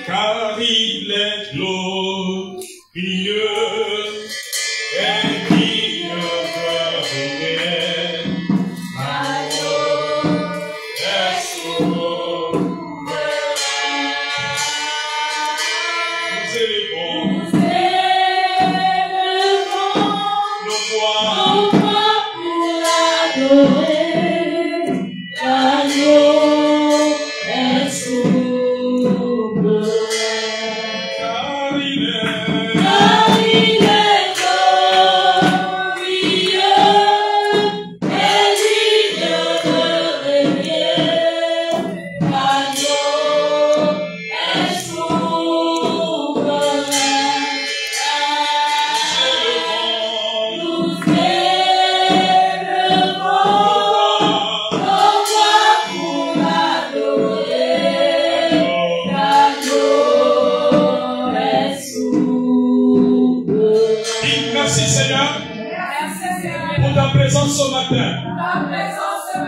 Car il est glorieux et digne de régner. Agneau est souverain. Nous élevons nos voix pour l'adorer. L'agneau est souverain.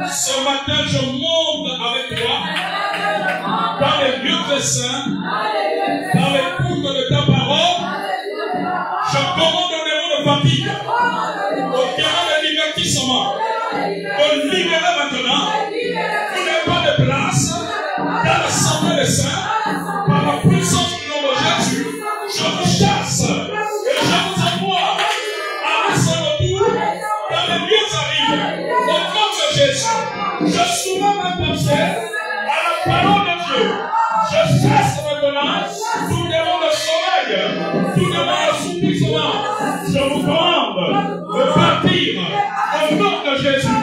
Ce matin, je monte avec toi dans les lieux très saints, dans les cours de ta parole. Je commande le démon de fatigue, au terrain de divertissement, de libérer maintenant. Vous n'avez pas de place dans l'assemblée des saints. Par la puissance du nom de Jésus, je vous chasse et je vous envoie à son retour dans les lieux arides. Au nom de Jésus, je soumets ma pensée à la parole de Dieu. Je chasse maintenant tout démon de sommeil, tout démon d'assoupissement. Je vous commande de partir au nom de Jésus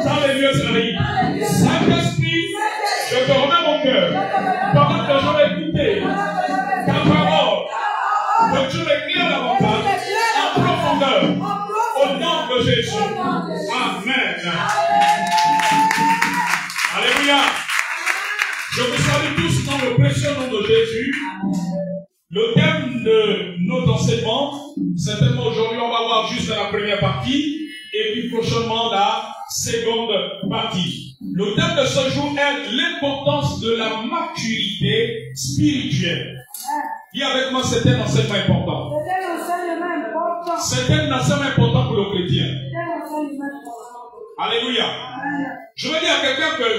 dans les lieux arides. Saint-Esprit, je te remets mon cœur pendant que je vais écouter ta parole, que tu m'éclaires davantage en profondeur au nom de Jésus. Amen. Alléluia. Je vous salue tous dans le précieux nom de Jésus. Le thème de notre enseignement, certainement aujourd'hui, on va voir juste la première partie et puis prochainement la seconde partie. Le thème de ce jour est l'importance de la maturité spirituelle. Dis avec moi, c'est un enseignement important. C'est un enseignement important pour le chrétien. Alléluia. Je veux dire à quelqu'un que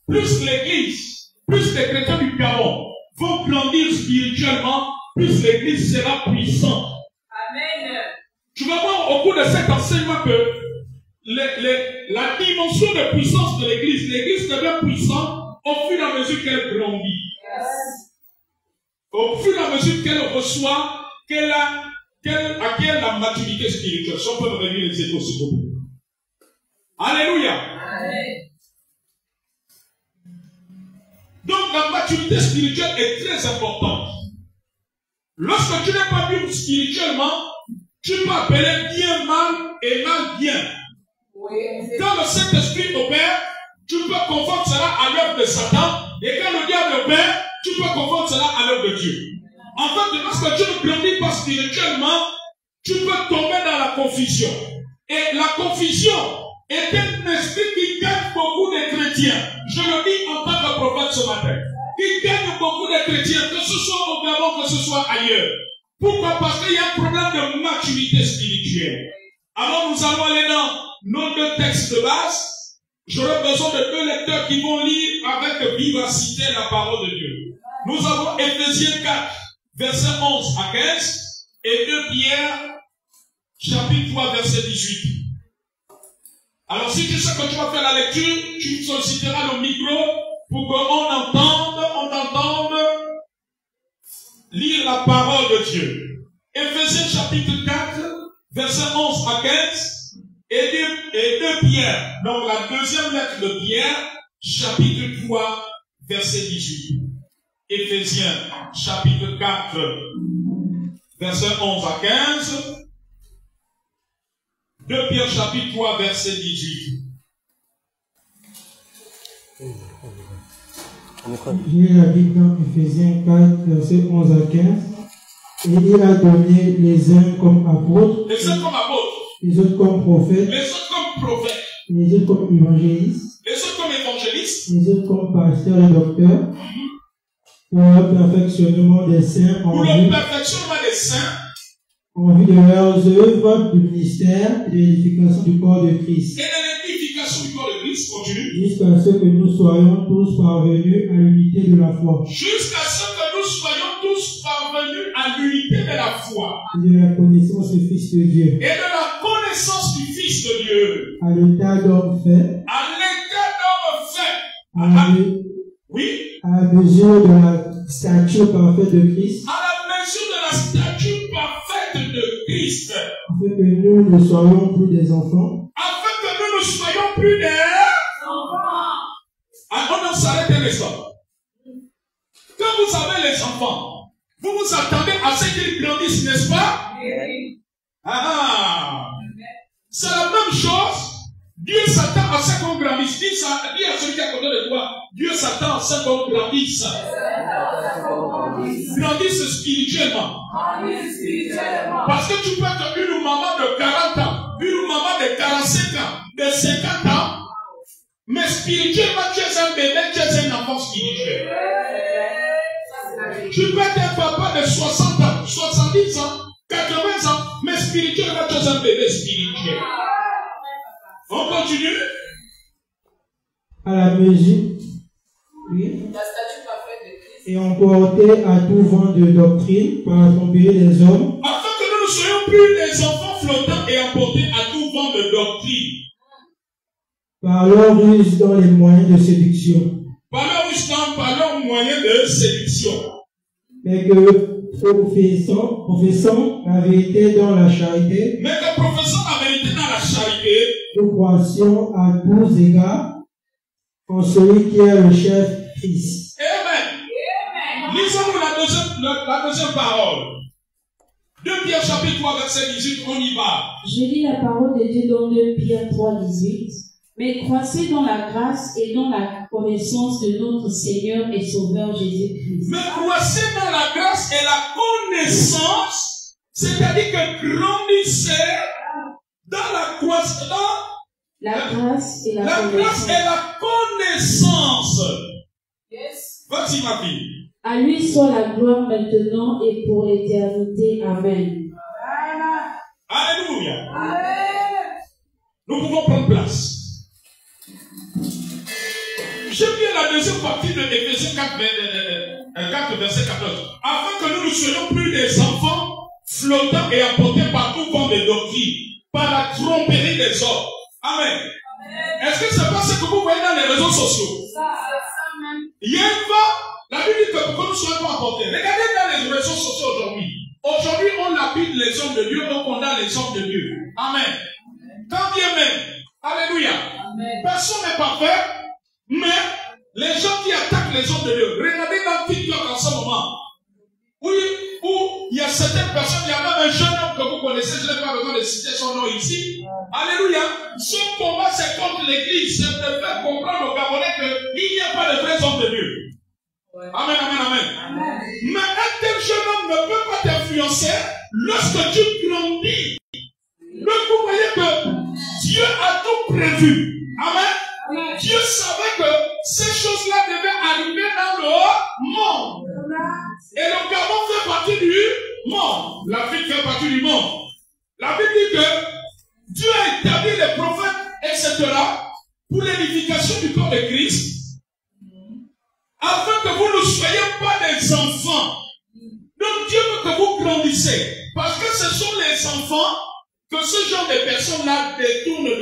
plus l'église, plus les chrétiens du Gabon vont grandir spirituellement, plus l'église sera puissante. Amen. Tu vas voir au cours de cet enseignement que la dimension de puissance de l'église devient puissante au fur et à mesure qu'elle grandit. Yes. Au fur et à mesure qu'elle reçoit, qu'elle acquiert la maturité spirituelle. Si on peut me réunir les échos, s'il vous plaît. Alléluia. Amen. Donc la maturité spirituelle est très importante. Lorsque tu n'es pas mûr spirituellement, tu peux appeler bien mal et mal bien. Quand le Saint-Esprit opère, tu peux confondre cela à l'œuvre de Satan. Et quand le diable opère, tu peux confondre cela à l'œuvre de Dieu. En fait, lorsque tu ne grandis pas spirituellement, tu peux tomber dans la confusion. Et la confusion est un esprit qui gagne beaucoup de chrétiens. Je le dis en tant que prophète ce matin. Il gagne beaucoup de chrétiens, que ce soit au Gabon, que ce soit ailleurs. Pourquoi? Parce qu'il y a un problème de maturité spirituelle. Alors nous allons aller dans nos deux textes de base. J'aurai besoin de deux lecteurs qui vont lire avec vivacité la parole de Dieu. Nous avons Éphésiens 4, versets 11 à 15 et 2 Pierre, chapitre 3, verset 18. Alors si tu sais que tu vas faire la lecture, tu solliciteras le micro pour qu'on entende lire la parole de Dieu. Éphésiens chapitre 4, verset 11 à 15 et 2 Pierre. Donc la deuxième lettre de Pierre, chapitre 3, verset 18. Éphésiens chapitre 4, verset 11 à 15. 2 Pierre chapitre 3, verset 18. J'ai la Bible dans Éphésiens 4, verset 11 à 15. Et il a donné les uns comme apôtres, les uns comme apôtres, les autres comme prophètes, les autres comme prophètes, les autres comme évangélistes, les Christ. Les autres comme pasteurs et docteurs. Pour le perfectionnement des saints Pour le perfectionnement des saints. En vue de leurs œuvres du ministère et de l'édification du corps de Christ. Et de l'édification du corps de Christ, continue. Jusqu'à ce que nous soyons tous parvenus à l'unité de la foi. Jusqu'à ce que nous soyons tous parvenus à l'unité de la foi. Et de la connaissance du Fils de Dieu. Et de la connaissance du Fils de Dieu. À l'état d'homme fait. À l'état d'homme fait. Oui. À la mesure de la stature parfaite de Christ. À la mesure de la stature parfaite de Christ. Afin que nous ne soyons plus des enfants. Afin que nous ne soyons plus des enfants. On en s'arrête un instant. Quand vous avez les enfants, vous vous attendez à ce qu'ils grandissent, n'est-ce pas? Oui. C'est la même chose. Dieu s'attend à ce qu'on grandisse. Dis à celui qui est à côté de toi, Dieu s'attend à ce qu'on grandisse. Grandisse spirituellement. Parce que tu peux être une maman de 40 ans, une maman de 45 ans, de 50 ans, mais spirituellement tu es un bébé, tu es un enfant spirituel. Tu peux être un papa de 60 ans, 70 ans, 80 ans, mais spirituellement tu es un bébé spirituel. On continue. À la mesure. Oui. Et emporté à tout vent de doctrine par la tromperie des hommes. Afin que nous ne soyons plus des enfants flottants et emportés à tout vent de doctrine. Par leur ruse dans les moyens de séduction. Par leur moyen de séduction. Mais que professons la vérité dans la charité. Mais que professons la vérité dans la charité. Nous croissions à tous égards en celui qui est le chef Christ. Amen. Lisons-nous la deuxième parole. 2 Pierre chapitre 3 verset 18, on y va. Je lis la parole de Dieu dans 2 Pierre 3, 18. Mais croissez dans la grâce et dans la connaissance de notre Seigneur et Sauveur Jésus-Christ. Mais croissez dans la grâce et la connaissance, c'est-à-dire que grandissez dans la grâce, la grâce et la connaissance. Grâce et la connaissance. Yes. Vas-y, ma fille. À lui soit la gloire maintenant et pour l'éternité. Amen. Alléluia. Amen. Nous pouvons prendre place. J'aime bien la deuxième partie de Éphésiens 4, verset 14. Afin que nous ne soyons plus des enfants flottants et emportés par tout vent de doctrine, par la tromperie des hommes. Amen. Est-ce que c'est pas ce que vous voyez dans les réseaux sociaux? Il y a une fois, la Bible dit que pour que nous soyons pas emportés. Regardez dans les réseaux sociaux aujourd'hui. Aujourd'hui, on lapide les hommes de Dieu, on condamne les hommes de Dieu. Amen. Quand Dieu m'aime, alléluia. Personne n'est parfait, mais les gens qui attaquent les hommes de Dieu, regardez dans TikTok en ce moment. Oui, où il y a certaines personnes, il y a même un jeune homme que vous connaissez, je n'ai pas besoin de citer son nom ici. Alléluia. Son combat, c'est contre l'église, c'est de faire comprendre aux Gabonais qu'il n'y a pas de vrais hommes de Dieu. Amen, amen, amen. Mais un tel jeune homme ne peut pas t'influencer lorsque tu grandis. Donc vous voyez que Dieu a tout prévu. Amen. Dieu savait que ces choses-là devaient arriver dans le monde. Et le Gabon fait partie du monde. L'Afrique fait partie du monde. La Bible dit que Dieu a établi les prophètes, etc. pour l'édification du corps de Christ. Afin que vous ne soyez pas des enfants. Donc Dieu veut que vous grandissez. Parce que ce sont les enfants que ce genre de personnes-là détournent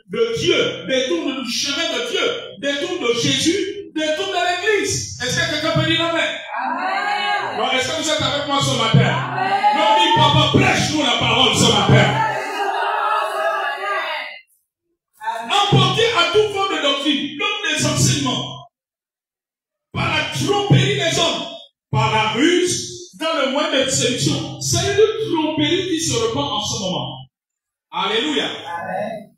de Dieu, détournent du chemin de Dieu, détournent de Jésus, détournent de l'église. Est-ce que quelqu'un peut dire amen? Amen. Non, est-ce que vous êtes avec moi ce matin? Amen. Non, dis papa, prêche-nous la parole ce matin. Emporter à tout vent de doctrine, donc des enseignements, par la tromperie des hommes, par la ruse, dans le moyen de séduction. C'est une tromperie qui se répand en ce moment. Alléluia. Amen.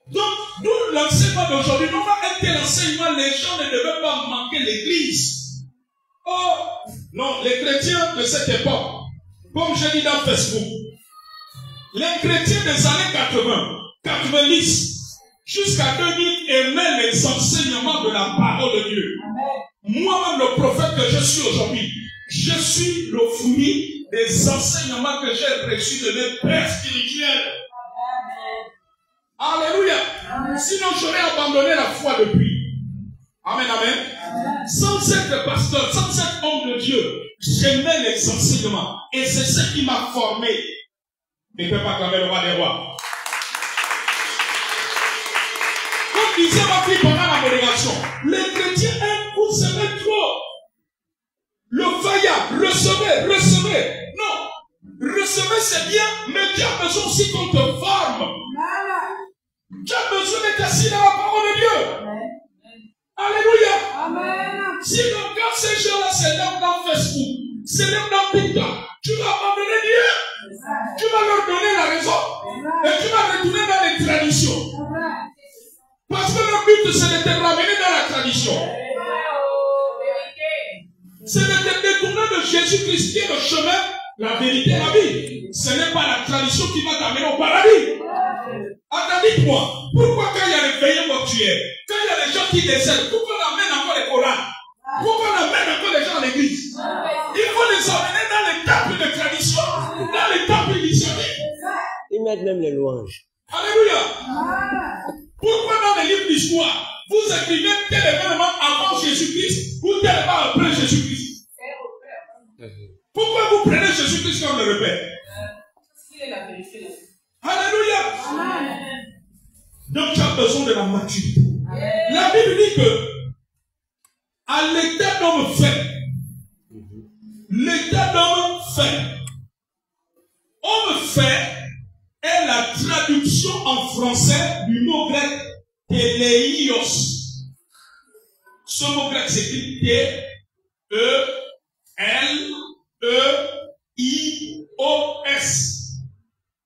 Donc, nous, l'enseignement d'aujourd'hui, non pas un tel enseignement, les gens ne devaient pas manquer l'église. Oh, non, les chrétiens de cette époque, comme j'ai dit dans Facebook, les chrétiens des années 80, 90, jusqu'à 2000 aimaient les enseignements de la parole de Dieu. Moi-même, le prophète que je suis aujourd'hui, je suis le fruit des enseignements que j'ai reçus de mes pères spirituels. Alléluia. Sinon, j'aurais abandonné la foi depuis. Amen, amen. Sans être pasteur, sans être homme de Dieu, j'aimais les enseignements. Et c'est ce qui m'a formé. Ne peut pas acclamer le roi des rois. Comme disait ma fille pendant la modération, les chrétiens aiment vous aimer trop. Le vaillant, recevez. Non. Recever c'est bien, mais tu as besoin aussi qu'on te forme. Tu as besoin d'être assis dans la parole de Dieu. Alléluia. Amen. Si le gars, ces gens-là, c'est l'homme dans Facebook, c'est l'homme dans TikTok, tu vas abandonner Dieu. Tu vas leur donner la raison. Et tu vas retourner dans les traditions. Parce que le but, c'est de te ramener dans la tradition. C'est de te détourner de Jésus-Christ qui est le chemin, la vérité et la vie. Ce n'est pas la tradition qui va t'amener au paradis. Attends, dites-moi, pourquoi quand il y a les veillées mortuaires, quand il y a les gens qui décèdent, pourquoi on amène encore les Corans? Pourquoi on amène encore les gens à l'église? Il faut les amener dans les temples de tradition, dans les temples initiatiques. Ils mettent même les louanges. Alléluia. Pourquoi dans les livres d'histoire, vous écrivez tel événement avant Jésus-Christ ou tel événement après Jésus-Christ? Pourquoi vous prenez Jésus-Christ comme le repère? Alléluia. Donc tu as besoin de la maturité. La Bible dit que à l'état d'homme fait, l'état d'homme fait, homme fait est la traduction en français du mot grec téléios. Ce mot grec s'écrit T-E-L-E-I-O-S.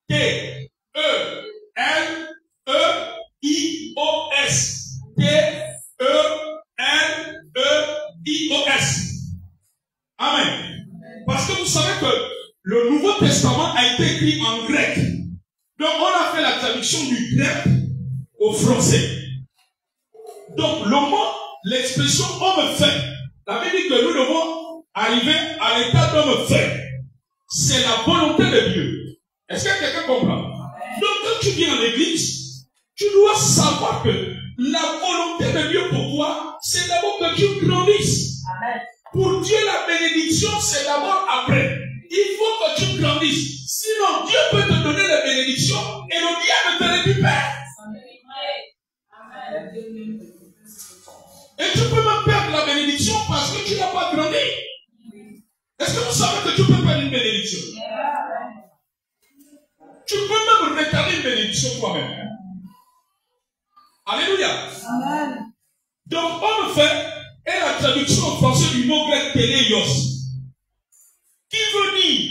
T-E-L-E-I-O-S. T-E-L-E-I-O-S. Amen. Parce que vous savez que le Nouveau Testament a été écrit en grec. Donc on a fait la traduction du grec au français. Donc le mot, l'expression homme fait, la Bible dit que nous devons arriver à l'état d'homme fait. C'est la volonté de Dieu. Est-ce que quelqu'un comprend? Donc quand tu viens à l'église, tu dois savoir que la volonté de Dieu pour toi, c'est d'abord que tu grandisses. Amen. Pour Dieu, la bénédiction, c'est d'abord après. Il faut que tu grandisses. Sinon, Dieu peut te donner la bénédiction et le diable te récupère. Amen. Et tu peux même perdre la bénédiction parce que tu n'as pas grandi. Est-ce que vous savez que tu peux perdre une bénédiction? Tu peux même retarder une bénédiction toi-même. Alléluia. Amen. Donc, homme fait est la traduction en français du mot grec téléios, qui veut dire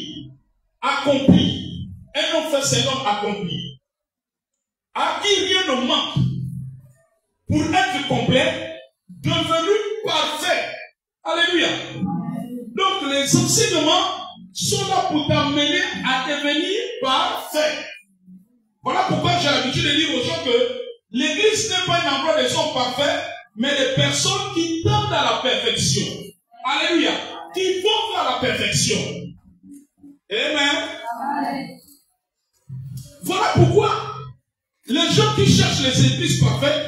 accompli. Un homme fait, c'est un homme accompli. À qui rien ne manque pour être complet, devenu parfait. Alléluia. Donc, les enseignements sont là pour t'amener à devenir parfait. Voilà pourquoi j'ai l'habitude de dire aux gens que l'église n'est pas un endroit des hommes parfaits, mais des personnes qui tendent à la perfection. Alléluia. Qui vont vers la perfection. Amen. Voilà pourquoi les gens qui cherchent les églises parfaites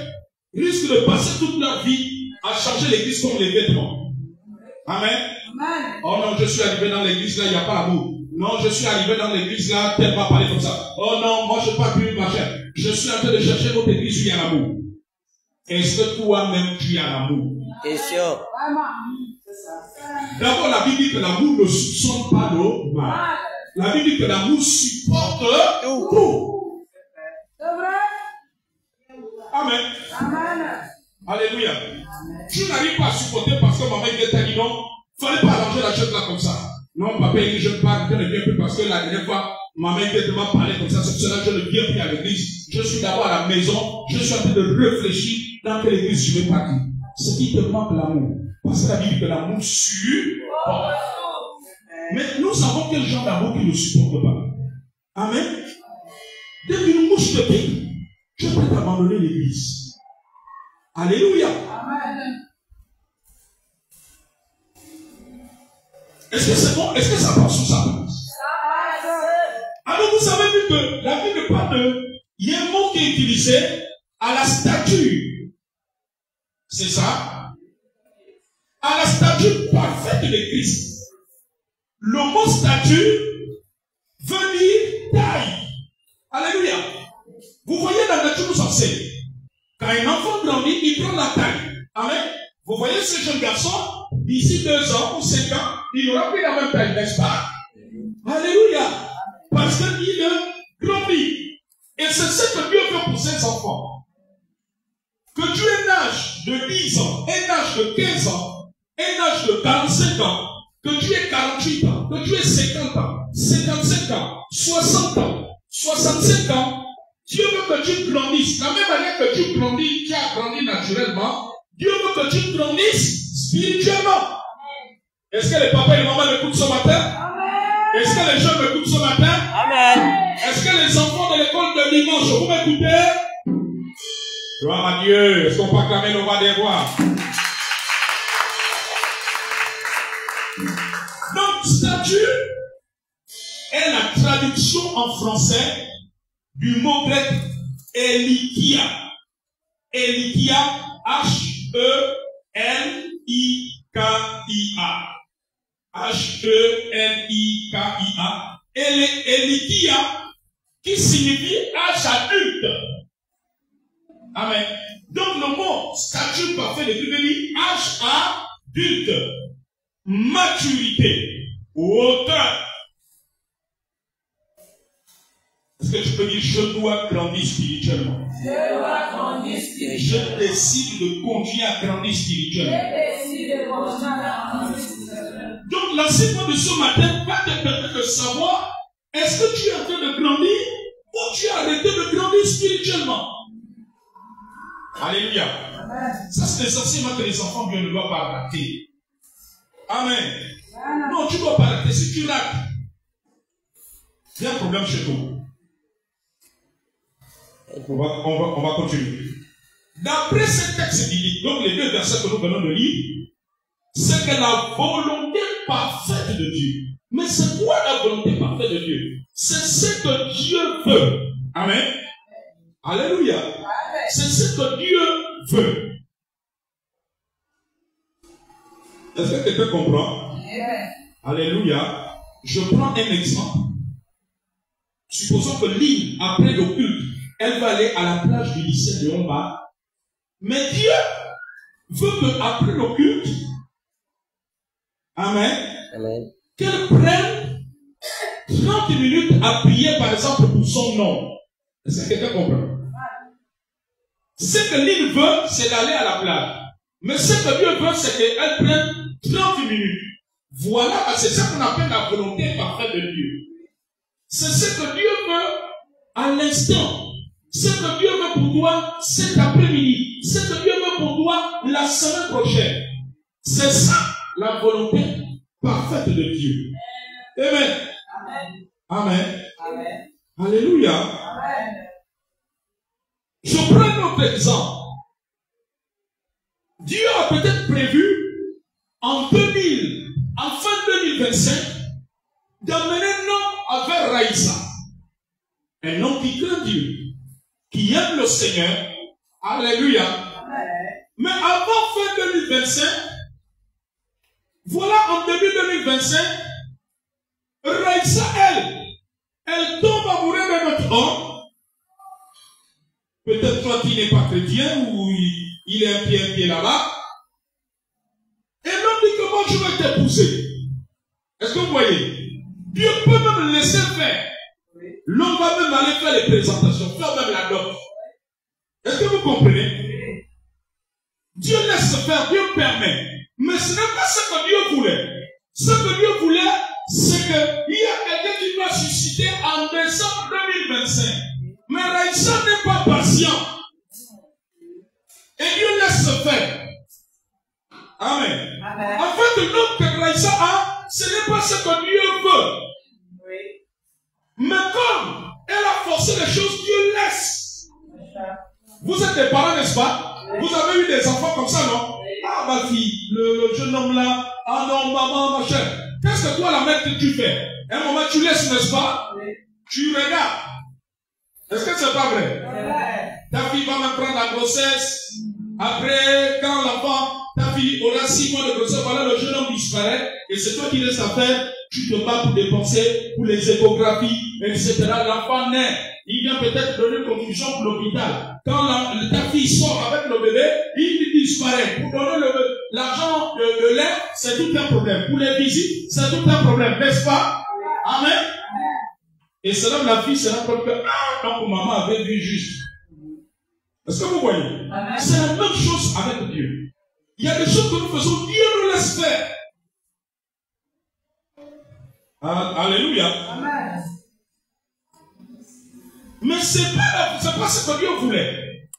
risquent de passer toute leur vie à changer l'église comme les vêtements. Amen. Oh non, je suis arrivé dans l'église là, il n'y a pas l'amour. Non, je suis arrivé dans l'église là, tel va parler comme ça. Oh non, moi je ne parle plus de machin. Je suis en train de chercher notre église où il y a l'amour. Est-ce que toi-même tu as l'amour? Question. D'abord, la Bible dit que l'amour ne soupçonne pas le mal. La Bible dit que l'amour supporte tout. C'est vrai? Amen. Alléluia. Tu n'arrives pas à supporter parce que maman t'a dit non, il ne fallait pas arranger la chose là comme ça. Non, papa, il dit je ne parle, je ne viens plus parce que la dernière fois, maman m'a parlé comme ça, c'est pour cela que je ne viens plus à l'église. Je suis d'abord à la maison, je suis en train de réfléchir dans quelle église je vais partir. Ce qui te manque l'amour. Parce que la Bible dit que l'amour supporte. Mais nous savons quel genre d'amour qui ne supporte pas. Amen. Dès qu'une mouche te pique, tu peux t'abandonner l'église. Alléluia. Amen. Est-ce que c'est bon? Est-ce que ça passe ou ça passe? Alors vous avez vu que la Bible parle de... Il y a un mot qui est utilisé à la stature. C'est ça? À la stature parfaite de Christ. Le mot stature veut dire taille. Alléluia. Vous voyez la nature nous enseigne. Quand un enfant grandit, il prend la taille. Amen. Vous voyez ce jeune garçon, d'ici 2 ans ou 5 ans, il aura pris la même taille, n'est-ce pas? Alléluia. Parce qu'il grandit. Et c'est ce que Dieu veut pour ses enfants. Que tu aies un âge de 10 ans, un âge de 15 ans, un âge de 45 ans, que tu aies 48 ans, que tu aies 50 ans, 55 ans, 60 ans, 65 ans, Dieu veut que tu grandisses. La même manière que tu grandis, tu as grandi naturellement, Dieu veut que tu grandisses spirituellement. Est-ce que les papas et les mamans m'écoutent ce matin? Est-ce que les jeunes m'écoutent ce matin? Amen. Est-ce que les enfants de l'école de dimanche, vous m'écoutez? Gloire à Dieu. Est-ce qu'on peut acclamer le roi des rois? Donc, statue est la traduction en français du mot grec elikia. Elikia, H-E-L-I-K-I-A. H-E-L-I-K-I-A. Elikia, qui signifie âge adulte. Amen. Donc le mot statut parfait de Dieu veut dire âge adulte, maturité, hauteur. Est-ce que je peux dire je dois grandir spirituellement? Je dois grandir spirituellement. Je décide de continuer à grandir spirituellement. Donc l'enseignement de ce matin va te permettre de savoir est-ce que tu es en train de grandir ou tu as arrêté de grandir spirituellement. Alléluia. Ça c'est les enseignements que les enfants ne doivent pas rater. Amen. Non, tu ne dois pas rater. Si tu rates, il y a un problème chez toi. On va continuer. D'après ce texte biblique, donc les 2 versets que nous venons de lire, c'est que la volonté parfaite de Dieu. Mais c'est quoi la volonté parfaite de Dieu? C'est ce que Dieu veut. Amen. Alléluia. C'est ce que Dieu veut. Est-ce que quelqu'un comprend? Alléluia. Je prends un exemple. Supposons que Lynn, après le culte, elle va aller à la plage du lycée de Homba. Mais Dieu veut qu'après le culte, amen, qu'elle prenne 30 minutes à prier, par exemple, pour son nom. Est-ce que quelqu'un comprend? Ce que Lynn veut, c'est d'aller à la plage. Mais ce que Dieu veut, c'est qu'elle prenne 30 minutes. Voilà, c'est ça qu'on appelle la volonté parfaite de Dieu. C'est ce que Dieu veut à l'instant. Ce que Dieu veut pour toi cet après-midi. Ce que Dieu veut pour toi la semaine prochaine. C'est ça la volonté parfaite de Dieu. Amen. Amen. Amen. Amen. Alléluia. Amen. Je prends un autre exemple. Dieu a peut-être prévu en fin 2025 d'amener un homme vers Raïssa. Un homme qui craint Dieu, qui aime le Seigneur. Alléluia. Amen. Mais avant fin 2025, voilà en début 2025, Raïssa, elle tombe amoureuse de notre homme. Peut-être toi qui n'es pas chrétien ou il est un pied là-bas. Et l'homme dit que moi je vais t'épouser. Est-ce que vous voyez? Dieu peut même laisser faire. L'homme va même aller faire les présentations, faire même la dot. Est-ce que vous comprenez? Dieu laisse faire, Dieu permet. Mais ce n'est pas ce que Dieu voulait. Ce que Dieu voulait, c'est qu'il y a quelqu'un qui doit susciter en décembre 2025. Mais Raïssa n'est pas patient. Et Dieu laisse faire. Amen. Amen. En fait, l'homme que Raïssa a, ce n'est pas ce que Dieu veut. Oui. Mais comme elle a forcé les choses, Dieu laisse. Vous êtes des parents, n'est-ce pas? Oui. Vous avez avez eu des enfants comme ça, non? Ah, ma fille, le jeune homme là, ah non, maman, ma chère. Qu'est-ce que toi, la mère, que tu fais? À un moment, tu laisses, n'est-ce pas? Tu regardes. Est-ce que c'est pas vrai? Ta fille va même prendre la grossesse. Après, quand l'enfant, ta fille aura 6 mois de grossesse, voilà, le jeune homme disparaît. Et c'est toi qui laisses à faire. Tu te bats pour dépenser, pour les échographies, etc. L'enfant naît. Il vient peut-être donner une contribution pour l'hôpital. Quand ta fille sort avec le bébé, il disparaît. Pour donner l'argent de lait, c'est tout un problème. Pour les visites, c'est tout un problème, n'est-ce pas? Amen. Et c'est là que la fille se rend compte que, donc maman avait vu juste. Est-ce que vous voyez? C'est la même chose avec Dieu. Il y a des choses que nous faisons, Dieu nous laisse faire. Alléluia. Amen. Mais c'est pas ce que Dieu voulait.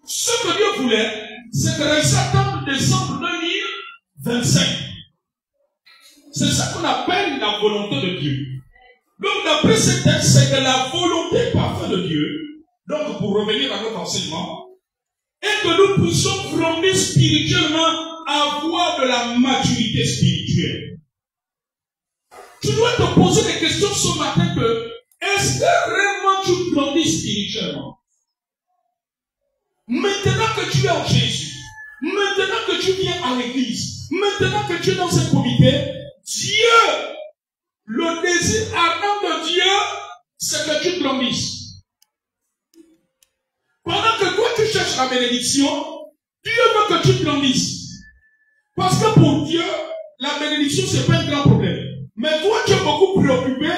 Ce que Dieu voulait, c'est que le 7 décembre 2025. C'est ça qu'on appelle la volonté de Dieu. Donc, d'après ce texte, c'est que la volonté parfaite de Dieu, donc pour revenir à notre enseignement, est que nous puissions grandir spirituellement, avoir de la maturité spirituelle. Tu dois te poser des questions ce matin que, est-ce que vraiment tu grandis spirituellement? Maintenant que tu es en Jésus, maintenant que tu viens à l'église, maintenant que tu es dans ce comité, Dieu, le désir ardent de Dieu, c'est que tu grandisses. Pendant que toi tu cherches la bénédiction, Dieu veut que tu grandisses. Parce que pour Dieu, la bénédiction, c'est pas un grand problème. Mais toi, tu es beaucoup préoccupé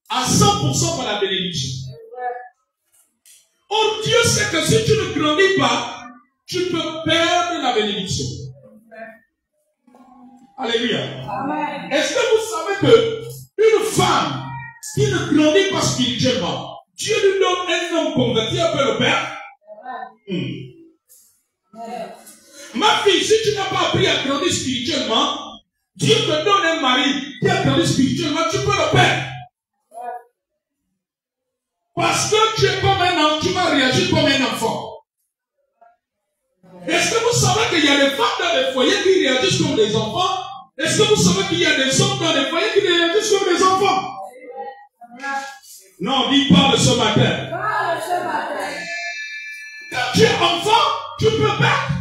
à 100% par la bénédiction. Or, Dieu sait que si tu ne grandis pas, tu peux perdre la bénédiction. Alléluia. Amen. Est-ce que vous savez que une femme qui ne grandit pas spirituellement, Dieu lui donne un homme converti, elle peut le perdre? Ma fille, si tu n'as pas appris à grandir spirituellement, Dieu te donne un mari qui a grandi spirituellement, tu peux le perdre. Parce que tu es comme un enfant, tu vas réagir comme un enfant. Est-ce que vous savez qu'il y a des femmes dans les foyers qui réagissent comme des enfants? Est-ce que vous savez qu'il y a des hommes dans les foyers qui réagissent comme des enfants? Non, dis pas de ce matin. Quand tu es enfant, tu peux perdre.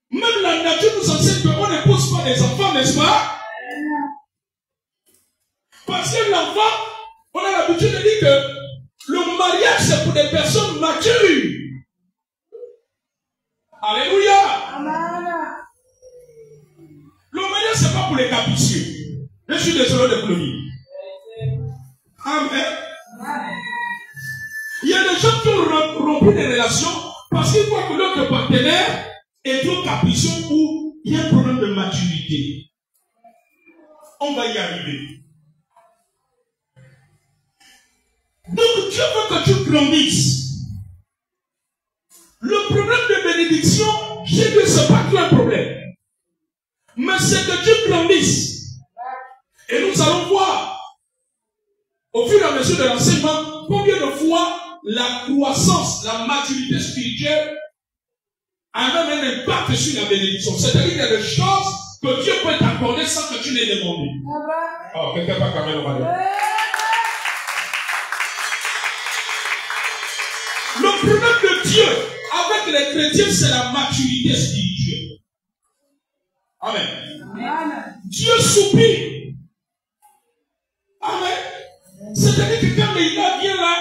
Même la nature nous enseigne qu'on n'épouse pas des enfants, n'est-ce pas? Parce que l'enfant, on a l'habitude de dire que le mariage, c'est pour des personnes matures. Alléluia. Amen. Le mariage, c'est pas pour les capricieux. Je suis désolé de vous le dire. Amen. Il y a des gens qui ont rompu des relations parce qu'ils voient que l'autre partenaire est trop capricieux ou il y a un problème de maturité. On va y arriver. Donc Dieu veut que tu grandisses. Le problème de bénédiction, j'ai dit, ce n'est pas que un problème. Mais c'est que tu grandisses. Et nous allons voir, au fur et à mesure de l'enseignement, combien de fois la croissance, la maturité spirituelle a même un impact sur la bénédiction. C'est-à-dire qu'il y a des choses que Dieu peut t'accorder sans que tu l'aies demandé. Oh, quelqu'un pas quand même au mariage. Le problème de Dieu avec les chrétiens, c'est la maturité spirituelle. Amen. Amen. Dieu soupire. Amen. C'est-à-dire que quand Léila vient là,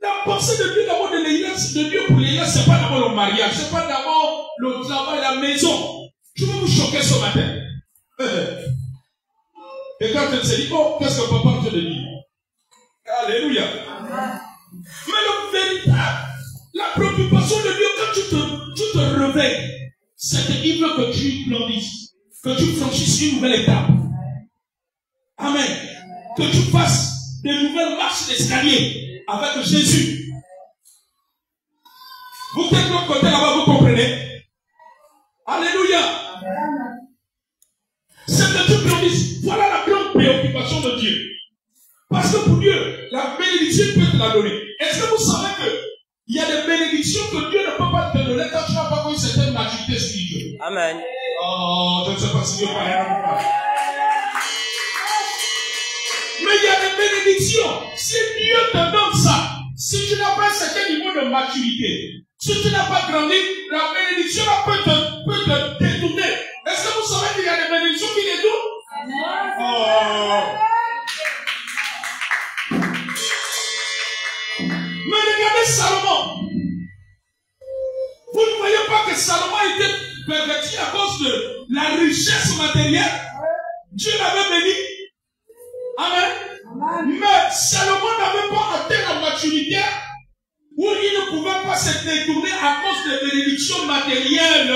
la pensée de Dieu d'abord de Dieu pour Léila, c'est pas d'abord le mariage, c'est pas d'abord le travail, la maison. Je vais vous choquer ce matin. Et quand elle se dit, oh, qu'est-ce que papa te dit? Alléluia. Amen. Mais le véritable, la préoccupation de Dieu quand tu te réveilles, c'est qu'il veut que tu grandisses, que tu franchisses une nouvelle étape. Amen. Que tu fasses de nouvelles marches d'escalier avec Jésus. Vous êtes de l'autre côté là-bas, vous comprenez? Alléluia. C'est que tu grandisses. Voilà la grande préoccupation de Dieu. Parce que pour Dieu, la bénédiction peut te la donner. Est-ce que vous savez que Il y a des bénédictions que Dieu ne peut pas te donner quand tu n'as pas une certaine maturité spirituelle. Amen. Oh, je ne sais pas si Dieu parle à nous. Mais il y a des bénédictions. Si Dieu te donne ça, si tu n'as pas un certain niveau de maturité, si tu n'as pas grandi, la bénédiction peut te détourner. Est-ce que vous savez qu'il y a des bénédictions qui détournent? Oh. Mais regardez Salomon. Vous ne voyez pas que Salomon était perverti à cause de la richesse matérielle? Dieu l'avait béni. Amen. Mais Salomon n'avait pas atteint la maturité où il ne pouvait pas se détourner à cause des bénédictions matérielles.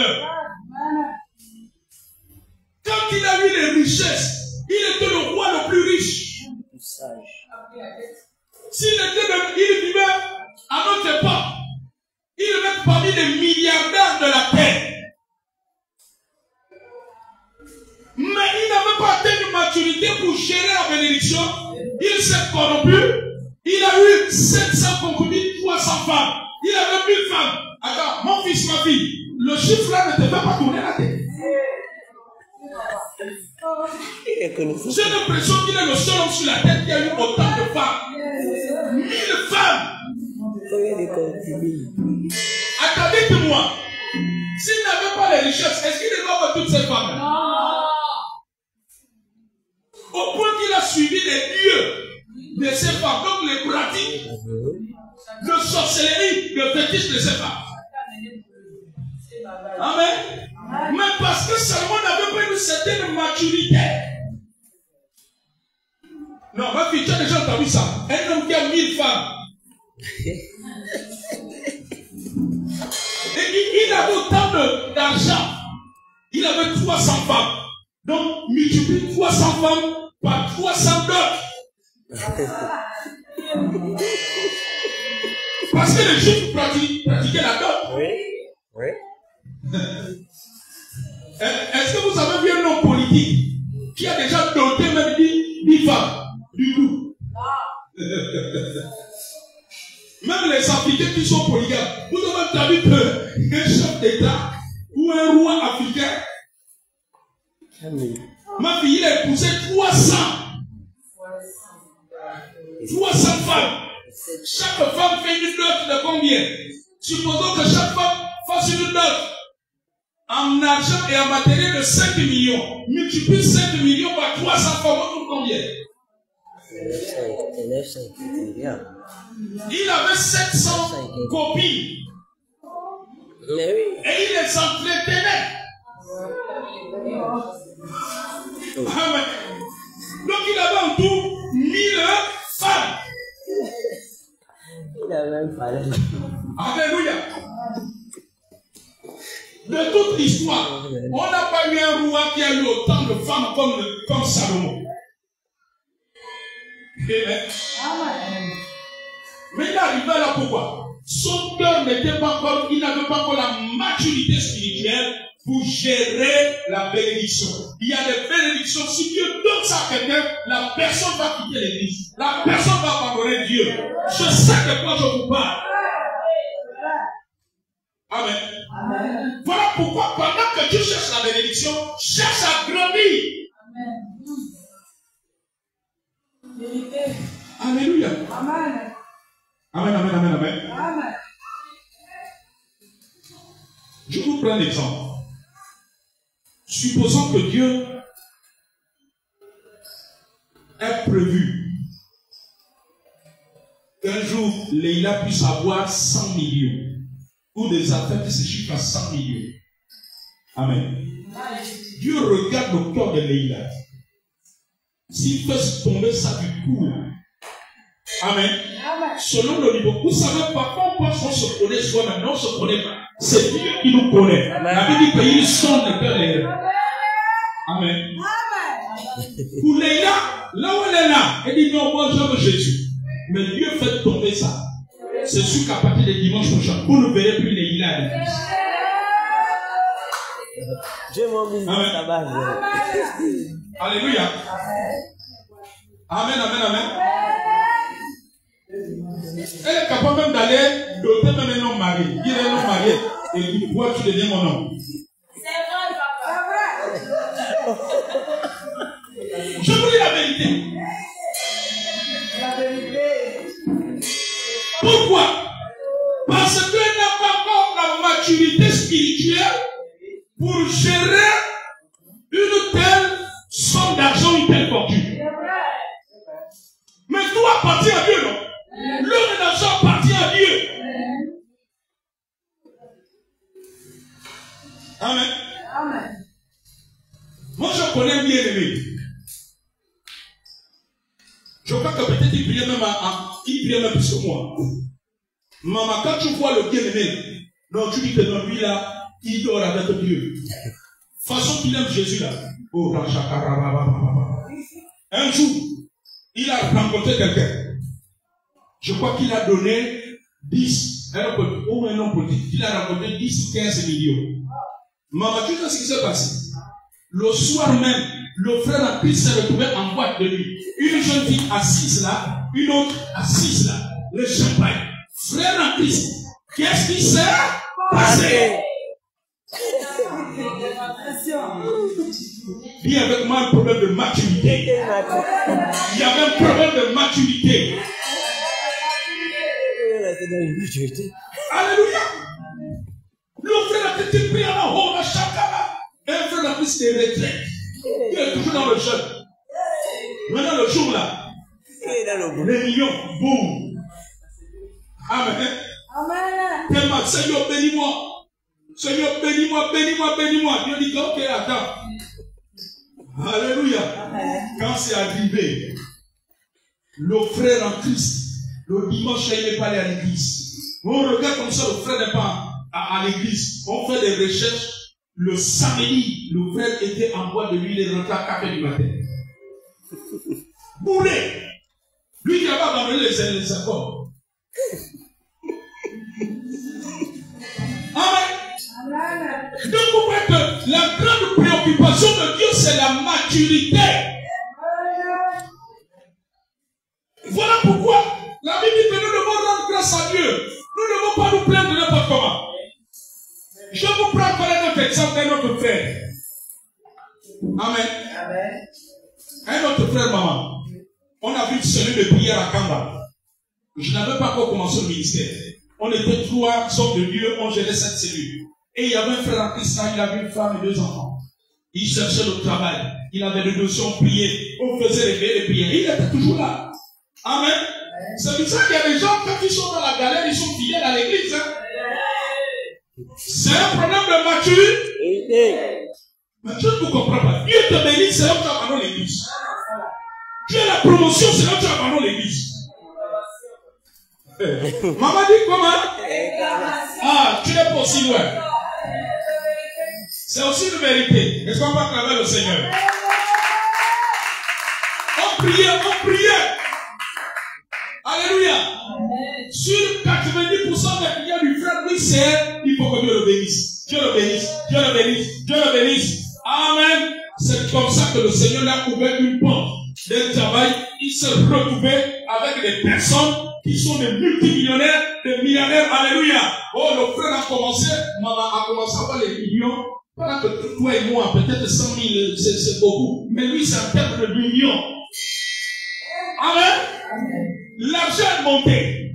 Quand il a eu les richesses, il était le roi le plus riche. Il vivait à notre époque, il était parmi les milliardaires de la terre. Mais il n'avait pas atteint une maturité pour gérer la bénédiction. Il s'est corrompu. Il a eu 700 concubines, 300 femmes. Il avait 1000 femmes. Attends, mon fils, ma fille, le chiffre là ne te fait pas tourner la tête. J'ai l'impression qu'il est le seul homme sur la tête qui a eu autant de femmes. 1000 femmes. Attendez-moi. S'il n'avait pas les richesses, est-ce qu'il devait avoir toutes ces femmes? Non. Au point qu'il a suivi les dieux de ces femmes, donc les pratiques de sorcellerie, de fétiche de ces femmes. Amen. Mais parce que Salomon n'avait pas une certaine maturité. Non, ma fille, tu as déjà entendu ça. Un homme qui a 1000 femmes. Et il avait autant d'argent. Il avait 300 femmes. Donc, multiplie 300 femmes par 300 dots. Parce que les Juifs pratiquaient la dot. Oui. Oui. Est-ce que vous avez vu un homme politique qui a déjà doté même 10 femmes du coup? Même les Africains qui sont polygames, vous avez entendu qu'un chef d'État ou un roi africain, ma fille, il a épousé 300 femmes. Chaque femme fait une dot de combien? Supposons que chaque femme fasse une dot en argent et en matériel de 5 millions. Multiplie 5 millions par 300 femmes, pour combien? Il avait 700 copies. Et il les entretenait. Amen. Donc il avait en tout 1000 femmes. Alléluia. De toute l'histoire, on n'a pas eu un roi qui a eu autant de femmes comme Salomon. Amen. Mais il est arrivé là pourquoi? Son cœur n'était pas encore, il n'avait pas encore la maturité spirituelle pour gérer la bénédiction. Il y a des bénédictions. Si Dieu donne ça à quelqu'un, la personne va quitter l'église. La personne va abandonner Dieu. Je sais de quoi je vous parle. Amen. Amen. Voilà pourquoi pendant que tu cherches la bénédiction, cherche à grandir. Amen. Alléluia. Amen. Amen, amen, amen, amen. Amen. Je vous prends un exemple. Supposons que Dieu ait prévu qu'un jour, Leïla puisse avoir 100 millions. Ou des affaires qui se chiffrent à 100 millions. Amen. Dieu regarde le cœur de Leïla. S'il fait tomber ça du coup, là. Amen. Selon le niveau. Vous savez, parfois on pense qu'on se connaît soi-même. Non, on ne se connaît pas. C'est Dieu qui nous connaît. La Bible dit qu'il sonde le cœur des gens. Amen. Pour Leïla, là où elle est là, elle dit non, moi j'aime Jésus. Mais Dieu fait tomber ça. C'est sûr qu'à partir de dimanche prochain, vous ne verrez plus Leïla à l'église. Dieu m'a mis ta base. Alléluia. Amen, amen, amen. Elle est capable même d'aller doter même un homme marié. Il est un homme marié. Et il dit, pourquoi tu deviens mon homme? C'est vrai, papa. Je vous dis la vérité. La vérité. Pourquoi? Parce qu'elle n'a pas encore la maturité spirituelle pour gérer une telle somme d'argent, une telle fortune. Mais tout appartient à Dieu, non? L'homme et l'argent appartient à Dieu. Amen. Amen. Moi, je connais bien aimé. Je crois que peut-être il priait même plus que moi. Maman, quand tu vois le bien-aimé, donc tu dis que non, lui là, il dort avec Dieu. Façon qu'il aime Jésus là. Oh, un jour, il a rencontré quelqu'un. Je crois qu'il a donné 10, ou un homme politique, il a rencontré 10 ou 15 millions. Maman, tu sais ce qui s'est passé? Le soir même, le frère en Christ s'est retrouvé en boîte de nuit. Une jeune fille assise là, une autre assise là. Le champagne. Frère en Christ, qu'est-ce qui s'est passé? Il y avait vraiment un problème de maturité. Il y avait un problème de maturité. Alléluia. Le frère a été pris à la haut, à Chakala. Un frère a pris ses retraites. Il est toujours dans le jeûne. Maintenant, le jour là, les millions, boum. Amen. Amen. Tellement, Seigneur, bénis-moi. Seigneur, bénis-moi, bénis-moi, bénis-moi. Dieu dit, ok, attends. Alléluia. Amen. Quand c'est arrivé, le frère en Christ, le dimanche, il n'est pas allé à l'église. On regarde comme ça, le frère n'est pas à l'église. On fait des recherches. Le samedi, le frère était en boîte de nuit, il est rentré à 4 h du matin. Boulé. Lui qui avait abandonné les accords. Amen. Donc vous voyez que la grande préoccupation de Dieu, c'est la maturité. Voilà pourquoi la Bible dit que nous devons rendre grâce à Dieu. Nous ne devons pas nous plaindre de n'importe comment. Je vous prends encore un autre exemple d'un autre frère. Amen. Amen. Un autre frère, maman. On a vu une cellule de prière à Kamba. Je n'avais pas encore commencé le ministère. On était 3 hommes de Dieu, on gérait cette cellule. Et il y avait un frère en Christ, il avait une femme et 2 enfants. Il cherchait le travail. Il avait des notions, prier. On faisait les prières. Il était toujours là. Amen. C'est pour ça qu'il y a des gens, quand ils sont dans la galère, ils sont fidèles à l'église. Hein? C'est un problème de maturité. Mais tu ne comprends pas. Dieu te bénit, c'est là où tu abandonnes l'église. Dieu la promotion, c'est là où tu abandonnes l'église. Maman dit comment? Ah, tu n'es pas aussi loin. C'est aussi une vérité. Est-ce qu'on va travailler le Seigneur? On priait. Alléluia. Sur 90% des prières du frère, lui, c'est il faut que Dieu le bénisse. Dieu le bénisse. Dieu le bénisse. Dieu le bénisse. Amen. C'est comme ça que le Seigneur a ouvert une porte d'un travail. Il s'est retrouvé avec des personnes qui sont des multimillionnaires, des millionnaires. Alléluia. Oh, le frère a commencé, maman a commencé à avoir les millions. Voilà que toi et moi, peut-être 100 000, c'est beaucoup. Mais lui, c'est un terme de millions. Amen. L'argent est monté.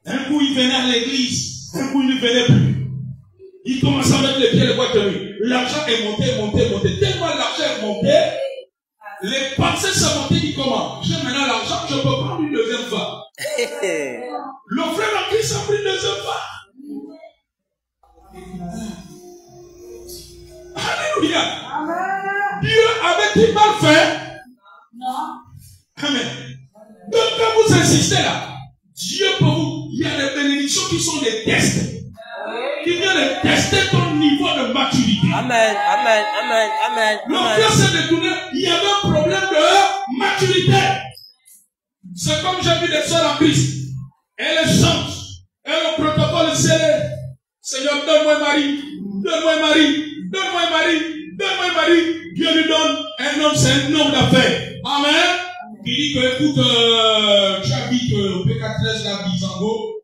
Un coup, il venait à l'église. Un coup, il ne venait plus. Il commence à mettre les pieds de boîte de nuit. L'argent est monté. Tellement l'argent est monté, les pensées sont montées. Il dit comment? J'ai maintenant l'argent, je peux prendre une deuxième fois. Le frère en Christ a pris une deuxième fois. Alléluia. Dieu avait-il mal fait? Non. Amen. Donc quand vous insistez là, Dieu pour vous, il y a des bénédictions qui sont des tests. Qui viennent de tester ton niveau de maturité. Amen. Le frère s'est détourné, il y avait un problème de maturité. C'est comme j'ai vu des sœurs en Christ. Elles chantent. Et le protocole c'est Seigneur, donne-moi un mari. Dieu lui donne un homme, c'est un homme d'affaires. Amen. Il dit que écoute, tu as j'habite au PK13 là, Bizango.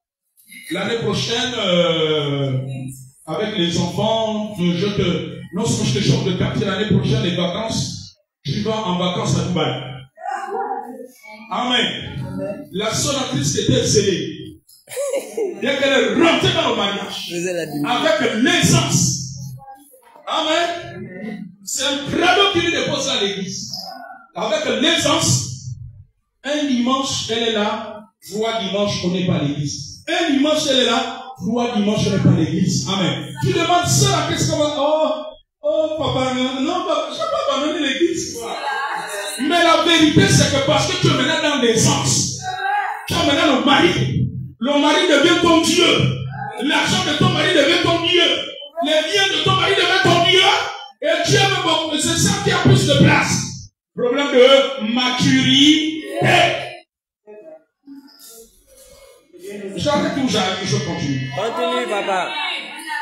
L'année prochaine, avec les enfants, non seulement je te change de quartier l'année prochaine, les vacances, je vais en vacances à Dubaï. Amen. La sonnatrice était scellée. Bien qu'elle est rentrée dans le mariage, avec l'aisance. Amen. C'est un cadeau qui lui dépose à l'église. Avec l'aisance, un dimanche, elle est là, 3 dimanches, on n'est pas à l'église. Un dimanche, elle est là, 3 dimanches, on n'est pas à l'église. Amen. Tu demandes ça, qu'est-ce qu'on va... Oh, papa, non, papa, je ne vais pas abandonner l'église. Mais la vérité, c'est que parce que tu es maintenant dans l'aisance, tu es maintenant le mari devient ton Dieu. L'argent de ton mari devient ton Dieu. Les liens de ton mari deviennent ton Dieu. Et Dieu me beaucoup. C'est ça qui a plus de place. Problème de maturité. J'arrête où j'arrive, je continue. Continue, papa.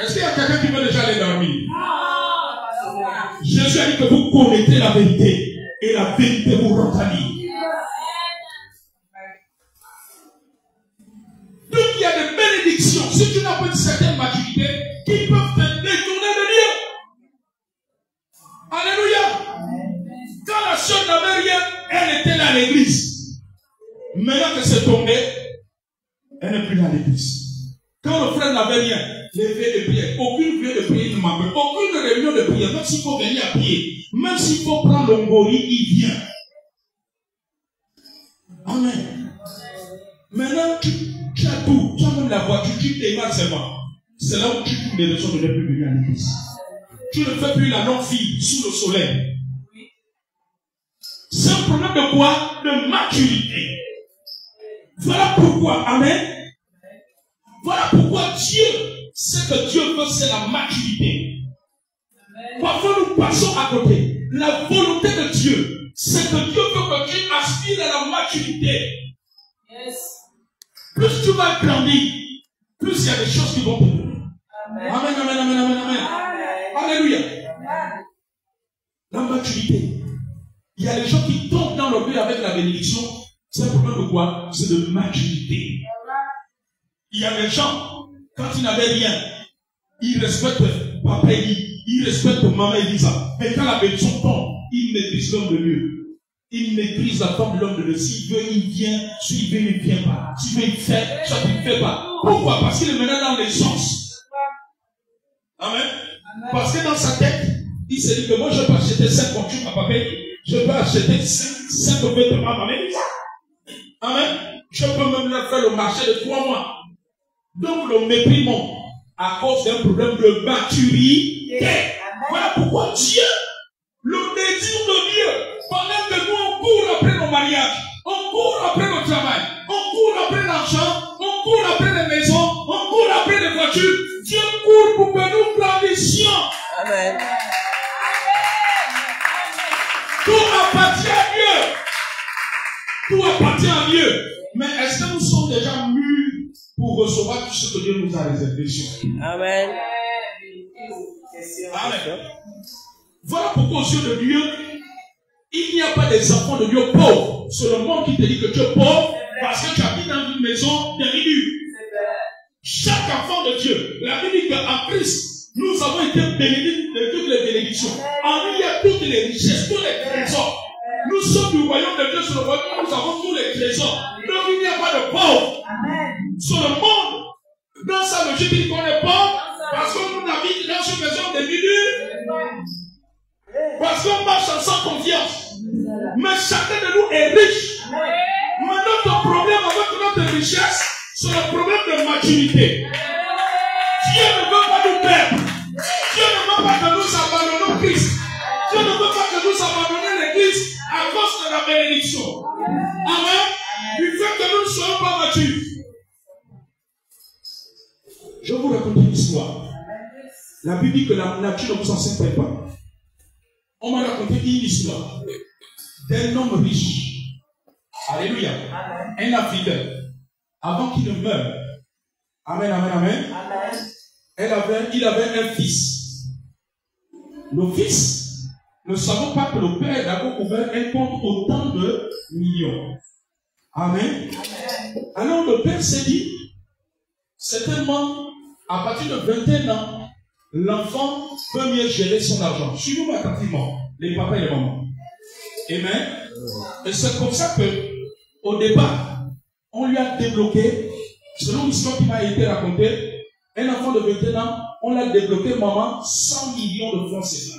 Est-ce qu'il y a quelqu'un qui veut déjà aller dormir? Jésus a dit que vous connaîtrez la vérité. Et la vérité vous rendra libre. Donc il y a des bénédictions, si tu n'as pas une certaine maturité, qui peuvent te détourner de Dieu. Alléluia. Quand la sœur n'avait rien, elle était là à l'église. Maintenant que c'est tombé, elle n'est plus dans l'église. Quand le frère n'avait rien, les veillées de prière, aucune veillée de prière ne m'appelle, aucune réunion de prière, même s'il faut venir à prier, même s'il faut prendre l'ongori, il vient. Amen. Maintenant, tu as tout, tu as même la voiture, tu démarres seulement. C'est là où tu trouves des raisons de ne plus venir à l'église. Tu ne fais plus la longue fille sous le soleil. C'est un problème de quoi? De maturité. Voilà pourquoi, amen. Voilà pourquoi Dieu, ce que Dieu veut, c'est la maturité. Parfois nous passons à côté. La volonté de Dieu, c'est que Dieu veut que tu aspires à la maturité. Yes. Plus tu vas grandir, plus il y a des choses qui vont te donner. Amen, amen, amen, amen, amen. Alléluia. La maturité. Il y a des gens qui tombent dans l'orgueil avec la bénédiction. C'est un problème de quoi? C'est de maturité. Il y a des gens, quand ils n'avaient rien, ils respectent Papa Eli, ils respectent Maman Elisa. Mais quand la bénédiction tombe, ils maîtrisent l'homme de Dieu. Ils maîtrisent la forme de l'homme de Dieu. S'il veut, il vient. S'il veut, il ne vient pas. S'il veut, il fait. Soit il ne fait pas. Pourquoi? Parce qu'il est maintenant dans les sens. Amen. Parce que dans sa tête, il s'est dit que moi, je peux acheter 5 voitures à Papa Eli. Je peux acheter 5 vêtements à Maman Elisa. Amen. Je peux même leur faire le marché de 3 mois. Donc, le mépris monte à cause d'un problème de maturité. Voilà pourquoi Dieu, le désir de Dieu, pendant que nous on court après nos mariages, on court après notre travail, on court après l'argent, on court après les maisons, on court après les voitures, Dieu court pour que nous grandissions. Amen. Tout appartient à Dieu. Tout appartient à Dieu. Mais est-ce que nous sommes déjà mûrs pour recevoir tout ce que Dieu nous a réservé sur nous? Amen. Amen. Voilà pourquoi aux yeux de Dieu, il n'y a pas des enfants de Dieu pauvres. C'est le monde qui te dit que tu es pauvre parce que tu habites dans une maison diminuée. Chaque enfant de Dieu, la Bible dit qu'en Christ, nous avons été bénis de toutes les bénédictions. En lui, il y a toutes les richesses, tous les trésors. Nous sommes du royaume de Dieu sur le royaume, nous avons tous les trésors. Donc il n'y a pas de pauvres. Sur le monde, dans sa logique, il dit qu'on est pauvre parce que nous habitons dans une maison diminuée. Parce qu'on marche sans confiance. Mais chacun de nous est riche. Mais notre problème avec notre richesse, c'est le problème de maturité. Dieu ne veut pas nous perdre. Dieu ne veut pas que nous abandonnons Christ. Dieu ne veut pas que nous abandonnions l'Église à cause de la bénédiction. Amen. Du fait que nous ne soyons pas matures. Je vais vous raconter une histoire. La Bible dit que la nature ne vous enseigne pas. On m'a raconté une histoire d'un homme riche. Alléluia. Un Africain. Avant qu'il ne meure. Amen, amen, amen. Il avait un fils. Le fils ne savait pas que le père avait ouvert un compte autant de millions. Amen. Alors le père s'est dit, certainement, à partir de 21 ans, l'enfant peut mieux gérer son argent. Suivez-moi attentivement, les papas et les mamans. Amen. Et c'est comme ça que, au départ, on lui a débloqué, selon l'histoire qui m'a été racontée, un enfant de 21 ans, on l'a débloqué, maman, 100 millions de francs CFA.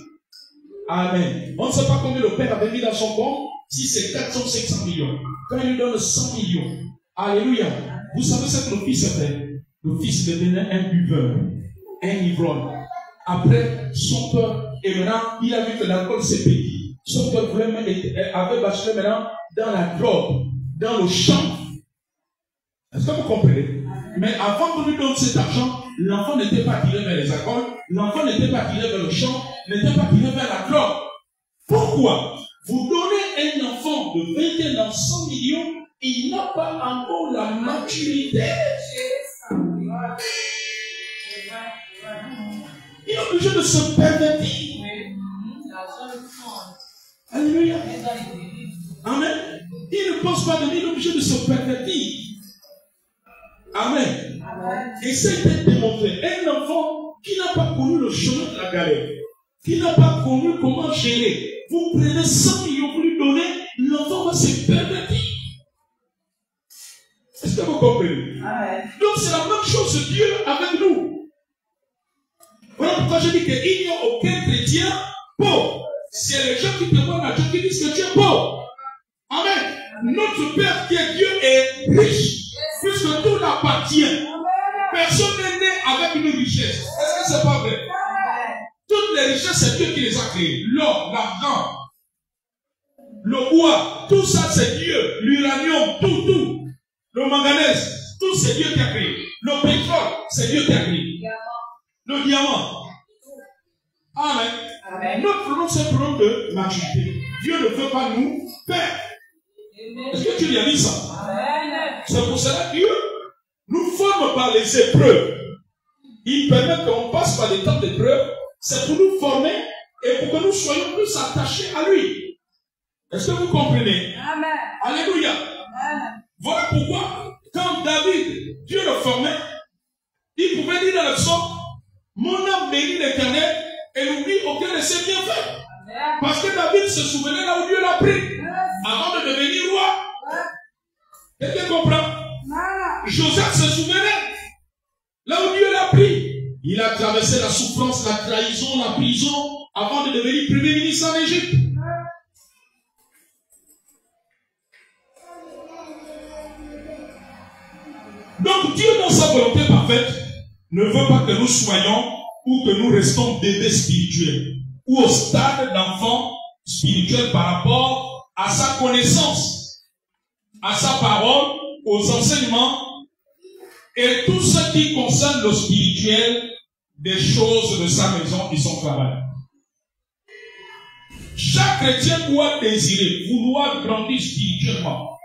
Amen. On ne sait pas combien le père avait mis dans son compte, si c'est 400 ou 500 millions. Quand il lui donne 100 millions, alléluia. Vous savez ce que le fils a fait? Le fils devenait un buveur, un ivrogne. Après, son cœur, et maintenant, il a vu que l'alcool s'est pété. Son cœur avait basculé maintenant dans la drogue, dans le champ. Est-ce que vous comprenez? Mais avant qu'on lui donne cet argent, l'enfant n'était pas tiré vers les alcools, l'enfant n'était pas tiré vers le champ, n'était pas tiré vers la drogue. Pourquoi? Vous donnez un enfant de 21 ans 100 millions, il n'a pas encore la maturité. Il est obligé de se pervertir. Alléluia. Amen. Il ne pense pas de lui, il est obligé de se pervertir. Amen. Et ça a été démontré. Un enfant qui n'a pas connu le chemin de la galère, qui n'a pas connu comment gérer, vous prenez 100 millions pour lui donner, l'enfant va se pervertir. Est-ce que vous comprenez? Donc c'est la même chose de Dieu avec nous. Voilà pourquoi je dis qu'il n'y a aucun chrétien pauvre. C'est les gens qui te voient à Dieu qui disent que tu es pauvre. Amen. Notre Père qui est Dieu est riche. Puisque tout l'appartient. Personne n'est né avec une richesse. Est-ce que c'est pas vrai? Toutes les richesses, c'est Dieu qui les a créées. L'or, l'argent, le bois, tout ça c'est Dieu. L'uranium, tout. Le manganèse, tout c'est Dieu qui a créé. Le pétrole, c'est Dieu qui a créé. Le diamant. Amen. Notre problème, c'est un problème de maturité. Dieu ne veut pas nous perdre. Est-ce que tu réalises ça? C'est pour cela que Dieu nous forme par les épreuves. Il permet qu'on passe par des temps d'épreuves. C'est pour nous former et pour que nous soyons plus attachés à lui. Est-ce que vous comprenez? Amen. Alléluia. Amen. Voilà pourquoi, quand David, Dieu le formait, il pouvait dire dans le psaume, mon âme bénit l'Éternel et n'oublie aucun de ses bienfaits. Parce que David se souvenait là où Dieu l'a pris avant de devenir roi. Quelqu'un comprend? Joseph se souvenait là où Dieu l'a pris. Il a traversé la souffrance, la trahison, la prison avant de devenir premier ministre en Égypte. Donc Dieu, dans sa volonté parfaite, ne veut pas que nous soyons ou que nous restons bébés spirituels ou au stade d'enfant spirituel par rapport à sa connaissance, à sa parole, aux enseignements et tout ce qui concerne le spirituel des choses de sa maison et son travail. Chaque chrétien doit désirer, vouloir grandir spirituellement.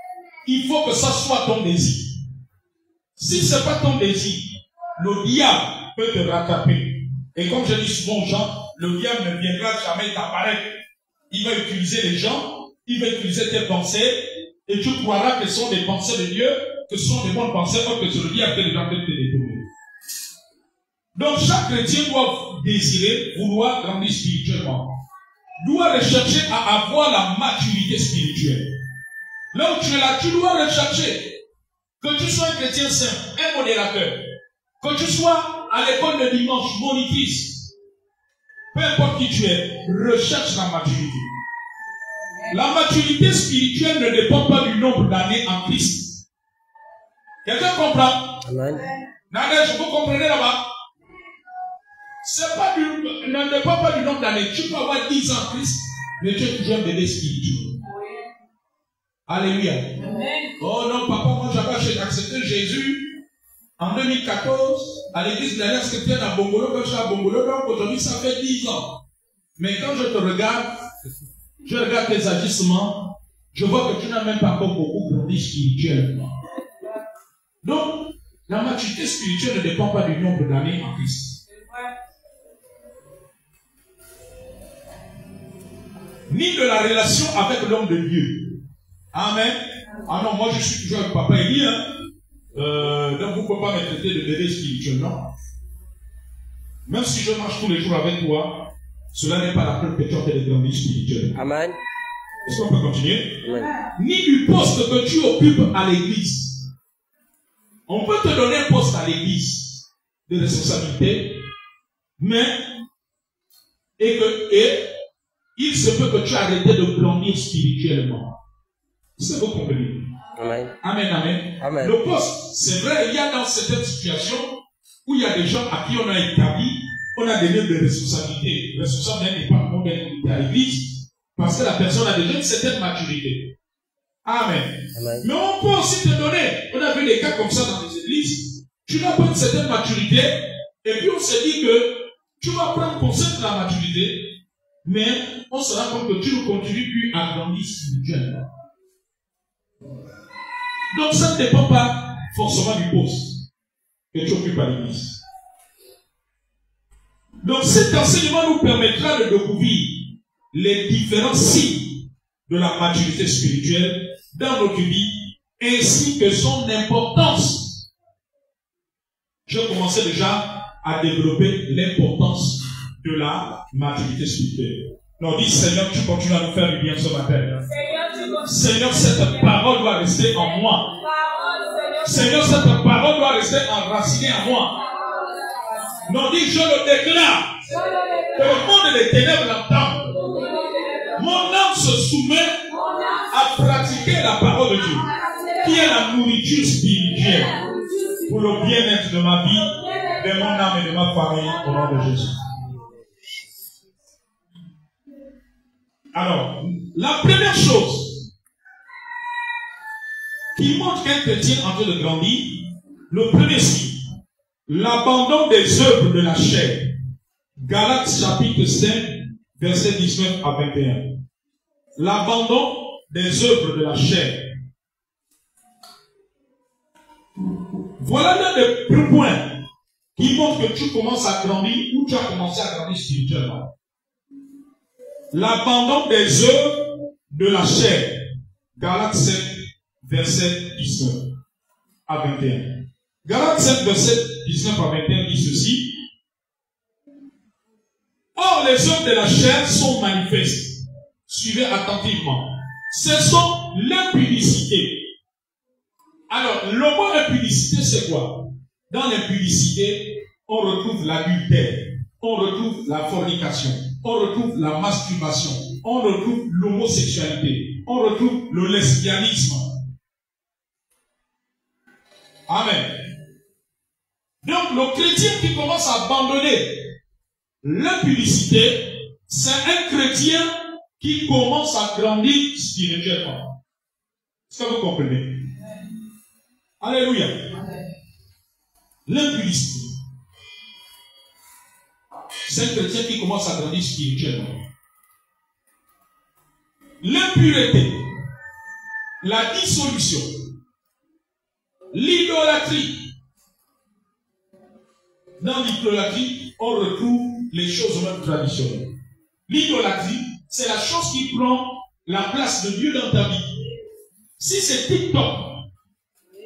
Il faut que ça soit ton désir. Si ce n'est pas ton désir, le diable peut te rattraper. Et comme je dis souvent aux gens, le diable ne viendra jamais t'apparaître. Il va utiliser les gens, il va utiliser tes pensées, et tu croiras que ce sont des pensées de Dieu, que ce sont des bonnes pensées, or que c'est le diable qui est en train de te détourner. Donc chaque chrétien doit désirer, vouloir grandir spirituellement. Doit rechercher à avoir la maturité spirituelle. Là où tu es là, tu dois rechercher. Que tu sois un chrétien saint, un modérateur, que tu sois à l'école le dimanche, monitrice, peu importe qui tu es, recherche la maturité. La maturité spirituelle ne dépend pas du nombre d'années en Christ. Quelqu'un comprend? Amen. Nadège, vous comprenez là-bas? Ne dépend pas du nombre d'années. Tu peux avoir 10 ans en Christ, mais tu es toujours un bébé spirituel. Alléluia. Amen. Oh non, papa, moi j'avais accepté Jésus en 2014 à l'église de l'Alliance chrétienne à Bongolo, quand je suis à Bongolo, donc aujourd'hui ça fait 10 ans. Mais quand je te regarde, je regarde tes agissements, je vois que tu n'as même pas encore beaucoup grandi spirituellement. Donc, la maturité spirituelle ne dépend pas du nombre d'années en Christ. Ni de la relation avec l'homme de Dieu. Amen. Ah non, moi je suis toujours avec papa Élie, hein. Donc vous ne pouvez pas me traiter de bébé spirituel, non? Même si je marche tous les jours avec toi, cela n'est pas la preuve que tu as fait des grandes vies spirituelles. Amen. Est-ce qu'on peut continuer? Amen. Ni du poste que tu occupes à l'église. On peut te donner un poste à l'église de responsabilité, mais il se peut que tu aies arrêté de grandir spirituellement. C'est vous comprenez? Amen. Amen, amen. Amen. Le poste, c'est vrai, il y a dans certaines situations où il y a des gens à qui on a établi, on a donné des responsabilités. Responsable d'un département à l'église, parce que la personne a déjà une certaine maturité. Amen. Amen. Mais on peut aussi te donner, on a vu des cas comme ça dans les églises, tu n'as pas une certaine maturité, et puis on se dit que tu vas prendre conscience de la maturité, mais on se rend compte que tu ne continues plus à grandir spirituellement. Donc ça ne dépend pas forcément du poste que tu occupes à l'église. Donc cet enseignement nous permettra de découvrir les différents signes de la maturité spirituelle dans notre vie, ainsi que son importance. Je commençais déjà à développer l'importance de la maturité spirituelle. Non, dis Seigneur, tu continues à nous faire du bien ce matin. Seigneur, cette parole doit rester en moi. Seigneur, cette parole doit rester enracinée en moi. Non, dis, je le déclare. Que le monde des ténèbres l'entende. Mon âme se soumet à pratiquer la parole de Dieu, qui est la nourriture spirituelle pour le bien-être de ma vie, de mon âme et de ma famille, au nom de Jésus. Alors, la première chose qui montre qu'un chrétien est en train de grandir, le premier signe, l'abandon des œuvres de la chair. Galates chapitre 5, versets 19 à 21. L'abandon des œuvres de la chair. Voilà l'un des points qui montrent que tu commences à grandir ou tu as commencé à grandir spirituellement. L'abandon des œuvres de la chair. Galates 5, verset 19 à 21. Galates 5, verset 19 à 21 dit ceci. Or, les œuvres de la chair sont manifestes. Suivez attentivement. Ce sont l'impudicité. Alors, le mot impudicité, c'est quoi? Dans l'impudicité, on retrouve l'adultère, on retrouve la fornication, on retrouve la masturbation, on retrouve l'homosexualité, on retrouve le lesbianisme. Amen. Donc, le chrétien qui commence à abandonner l'impudicité, c'est un chrétien qui commence à grandir spirituellement. Est-ce que vous comprenez? Alléluia. L'impudicité, c'est un chrétien qui commence à grandir spirituellement. L'impureté, la dissolution, l'idolâtrie. Dans l'idolâtrie, on retrouve les choses même traditionnelles. L'idolâtrie, c'est la chose qui prend la place de Dieu dans ta vie. Si c'est TikTok,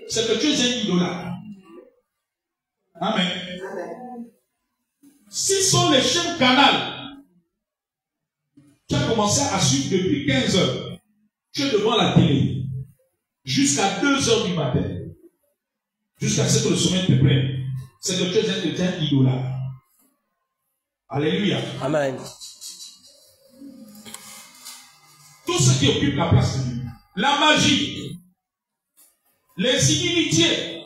c'est que tu es un idolâtre. Amen. Si ce sont les chaînes canal, tu as commencé à suivre depuis 15 heures. Tu es devant la télé jusqu'à 2 heures du matin. Jusqu'à ce que le sommeil te prenne. C'est que tu es un chrétien idolâtre. Alléluia. Amen. Tout ce qui occupe la place de Dieu. La magie, les inimitiés,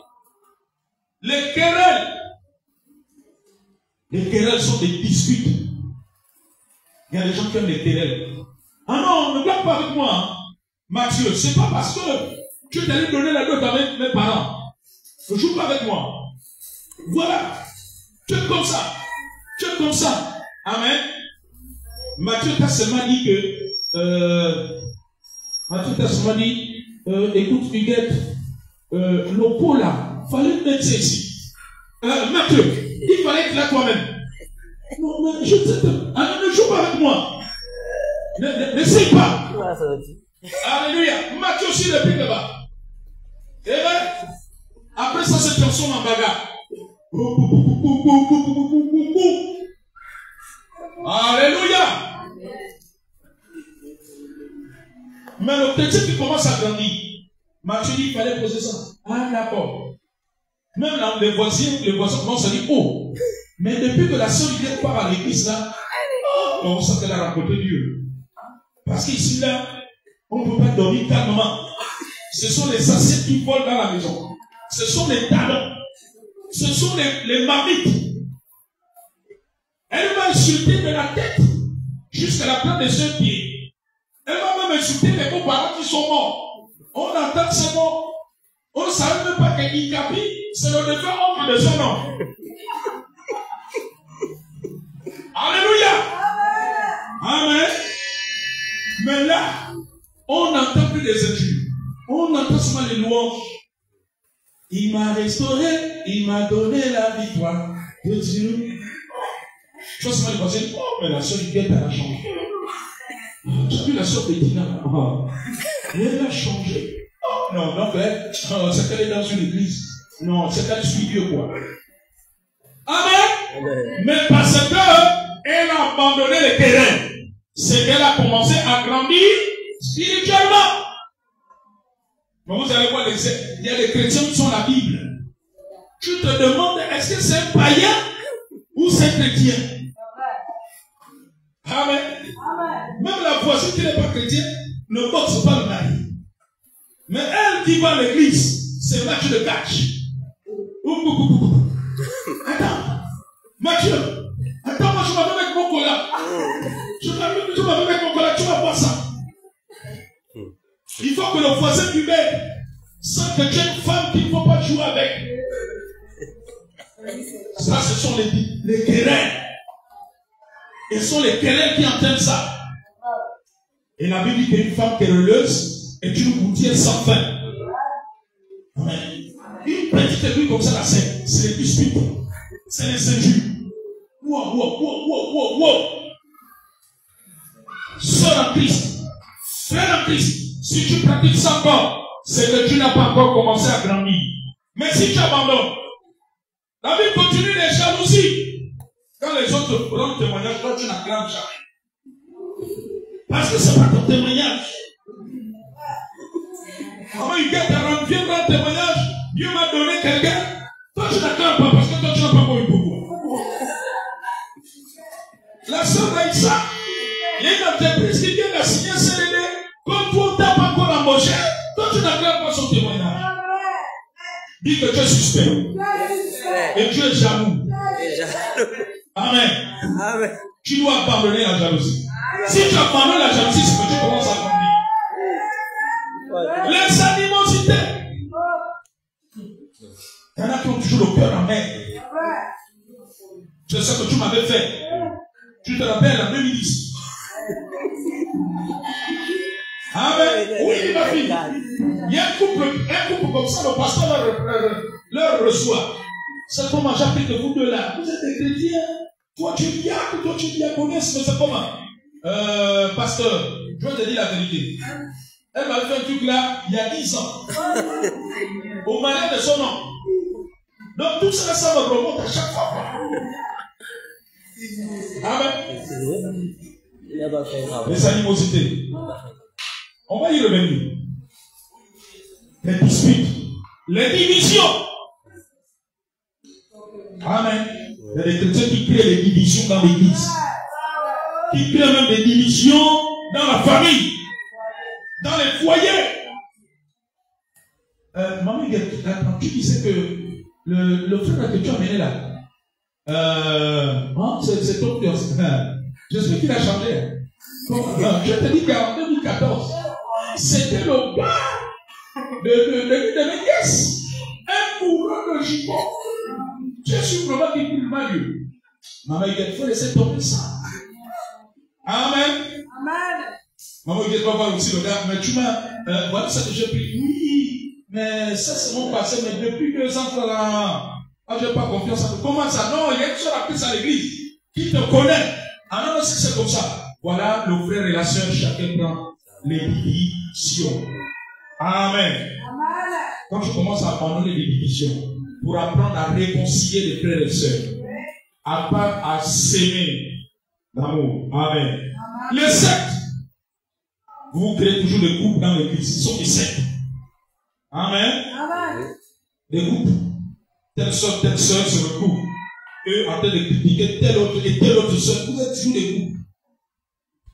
les querelles. Les querelles sont des disputes. Il y a des gens qui aiment les querelles. Ah non, ne blague pas avec moi. Hein. Mathieu, c'est pas parce que tu es allé donner la dot avec mes parents. Ne joue pas avec moi. Voilà. Tu es comme ça. Tu es comme ça. Amen. Mathieu t'a seulement dit que écoute, Huguette, le pot là, fallait mettre ça ici. Mathieu, il fallait être là toi-même. Non, mais je ne sais pas. Ne joue pas avec moi. N'essaye pas. Alléluia. Matthieu aussi le pied là-bas. Et bien, après ça se transforme en bagarre. Alléluia. Mais le chrétien qui commence à grandir, Matthieu dit qu'il fallait poser ça. Ah d'accord. Même là, les voisins commencent à dire, oh, mais depuis que la sœur vient part à l'église là, on sent qu'elle a rencontré Dieu. Parce qu'ici là, on ne peut pas dormir calmement. Ce sont les assiettes qui volent dans la maison. Ce sont les talons. Ce sont les marmites. Elle m'a insulté de la tête jusqu'à la plante des 2 pieds. Elle m'a même insulté les beaux-parents qui sont morts. On entend que c'est bon. On ne savait même pas qu'Ikapi, c'est le défunt homme de son nom. Alléluia. Amen. Mais là, on n'entend plus les injures. On entend seulement les louanges. Il m'a restauré, il m'a donné la victoire de Dieu. Je vois seulement les voisins. Oh, mais la soeur Guette, elle a changé. J'ai vu la soeur Bettina. Elle a changé. Oh, non, donc, c'est qu'elle est dans une église. Non, c'est qu'elle suit Dieu, quoi. Amen. Mais parce qu'elle a abandonné le terrain, c'est qu'elle a commencé à grandir spirituellement. Mais vous allez voir, il y a des chrétiens qui sont la Bible. Tu te demandes, est-ce que c'est un païen ou c'est un chrétien? Amen. Même la voisine qui n'est pas chrétienne ne boxe pas le mari. Mais elle qui va à l'église, c'est match de catch. Attends, Mathieu, attends, moi je m'avais avec mon cola. Je m'avais avec mon cola, tu vas voir ça. Il faut que le voisin lui mette sans que tu aies une femme qu'il ne faut pas jouer avec. Ça, ce sont les querelles. Et ce sont les querelles qui entraînent ça. Et la Bible dit qu'une femme querelleuse est une gouttière sans fin. Amen. Une petite aiguille comme ça, là, c'est les disputes. C'est les injures. Wow. Sœur en Christ, frère en Christ, si tu pratiques ça encore, c'est que tu n'as pas encore commencé à grandir. Mais si tu abandonnes, la Bible continue les jalousies. Quand les autres rendent témoignage, toi tu n'acclames jamais. Parce que ce n'est pas ton témoignage. Comment il vient de rendre témoignage, Dieu m'a donné quelqu'un, toi tu n'acclames pas parce que toi tu n'as pas encore eu beaucoup. La sœur Raïssa, il y a une entreprise qui vient de signer un CDD, comme toi on t'a pas encore embauché, toi tu n'acclames pas son témoignage. Dis que tu es suspect. Et tu es jaloux. Amen. Tu dois abandonner la jalousie. Si tu abandonnes la jalousie, c'est que tu commences à grandir. Les animosités. Il y en a qui ont toujours le cœur en mer. C'est ce que tu m'avais fait. Tu te rappelles en 2010. Amen. Oui, ma fille. Il y a un couple comme ça, le pasteur leur reçoit. C'est comment j'appelle que vous deux là. Vous êtes des chrétiens. Toi tu es diacre, toi tu es diaconesse, mais c'est comment? Pasteur, je vais te dire la vérité. Elle m'a fait un truc là il y a 10 ans. Au malheur de son nom. Donc tout ça, ça me remonte à chaque fois. Amen. Les animosités. On va y revenir. Les disputes. Les divisions. Amen. Il y a des chrétiens qui créent des divisions dans l'église. Qui créent même des divisions dans la famille. Dans les foyers. Maman, tu disais que le frère que tu as amené là, c'est ton cœur. J'espère qu'il a changé. Je te dis qu'en 2014, c'était le gars de mes nièces. Un courant de jupon. Tu es sûr vraiment qu'il prie mal Dieu. Maman, il faut laisser tomber ça. Amen. Maman, il va voir aussi le gars, mais tu m'as. Voilà ça que j'ai pris. Oui, mais ça c'est mon passé, mais depuis 2 ans, là, je n'ai pas confiance en toi. Comment ça? Non, il y a une seule actrice à l'église qui te connaît. Ah non, c'est comme ça. Voilà, le frère et la soeur, chacun prend les divisions. Amen. Quand tu commences à abandonner les divisions, pour apprendre à réconcilier les frères et sœurs, apprendre à s'aimer d'amour. Amen. Les sectes, vous créez toujours des groupes dans l'église. Ce sont des sectes. Amen. Des groupes. Telle sœur se regroupe. Eux en train de critiquer telle autre et telle autre sœur. Vous êtes toujours des groupes.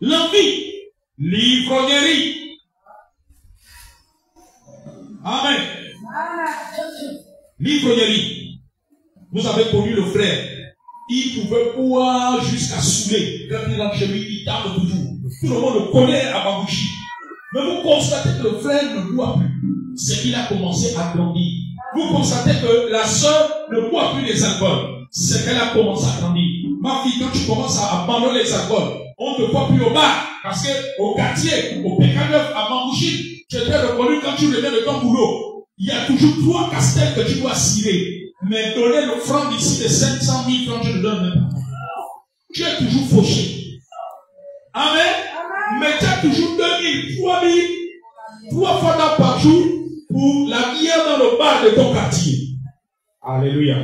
L'envie, l'ivrognerie. Amen. L'ivrognerie. Vous avez connu le frère. Il pouvait boire jusqu'à saouler. Quand il rentre chez lui, il tape toujours. Tout le monde le connaît à Babouchi. Mais vous constatez que le frère ne boit plus. C'est qu'il a commencé à grandir. Vous constatez que la sœur ne boit plus les alcools. C'est qu'elle a commencé à grandir. Ma fille, quand tu commences à abandonner les alcools, on ne te voit plus au bar. Parce que au quartier, au PK9, à Mamouchi, tu étais reconnu quand tu reviens de ton boulot. Il y a toujours 3 castels que tu dois cirer. Mais donner le franc d'ici de 500 000 francs, je ne donne même pas. Tu es toujours fauché. Amen. Mais tu as toujours 2 000, 3 000, 3 fois par jour pour la bière dans le bar de ton quartier. Alléluia.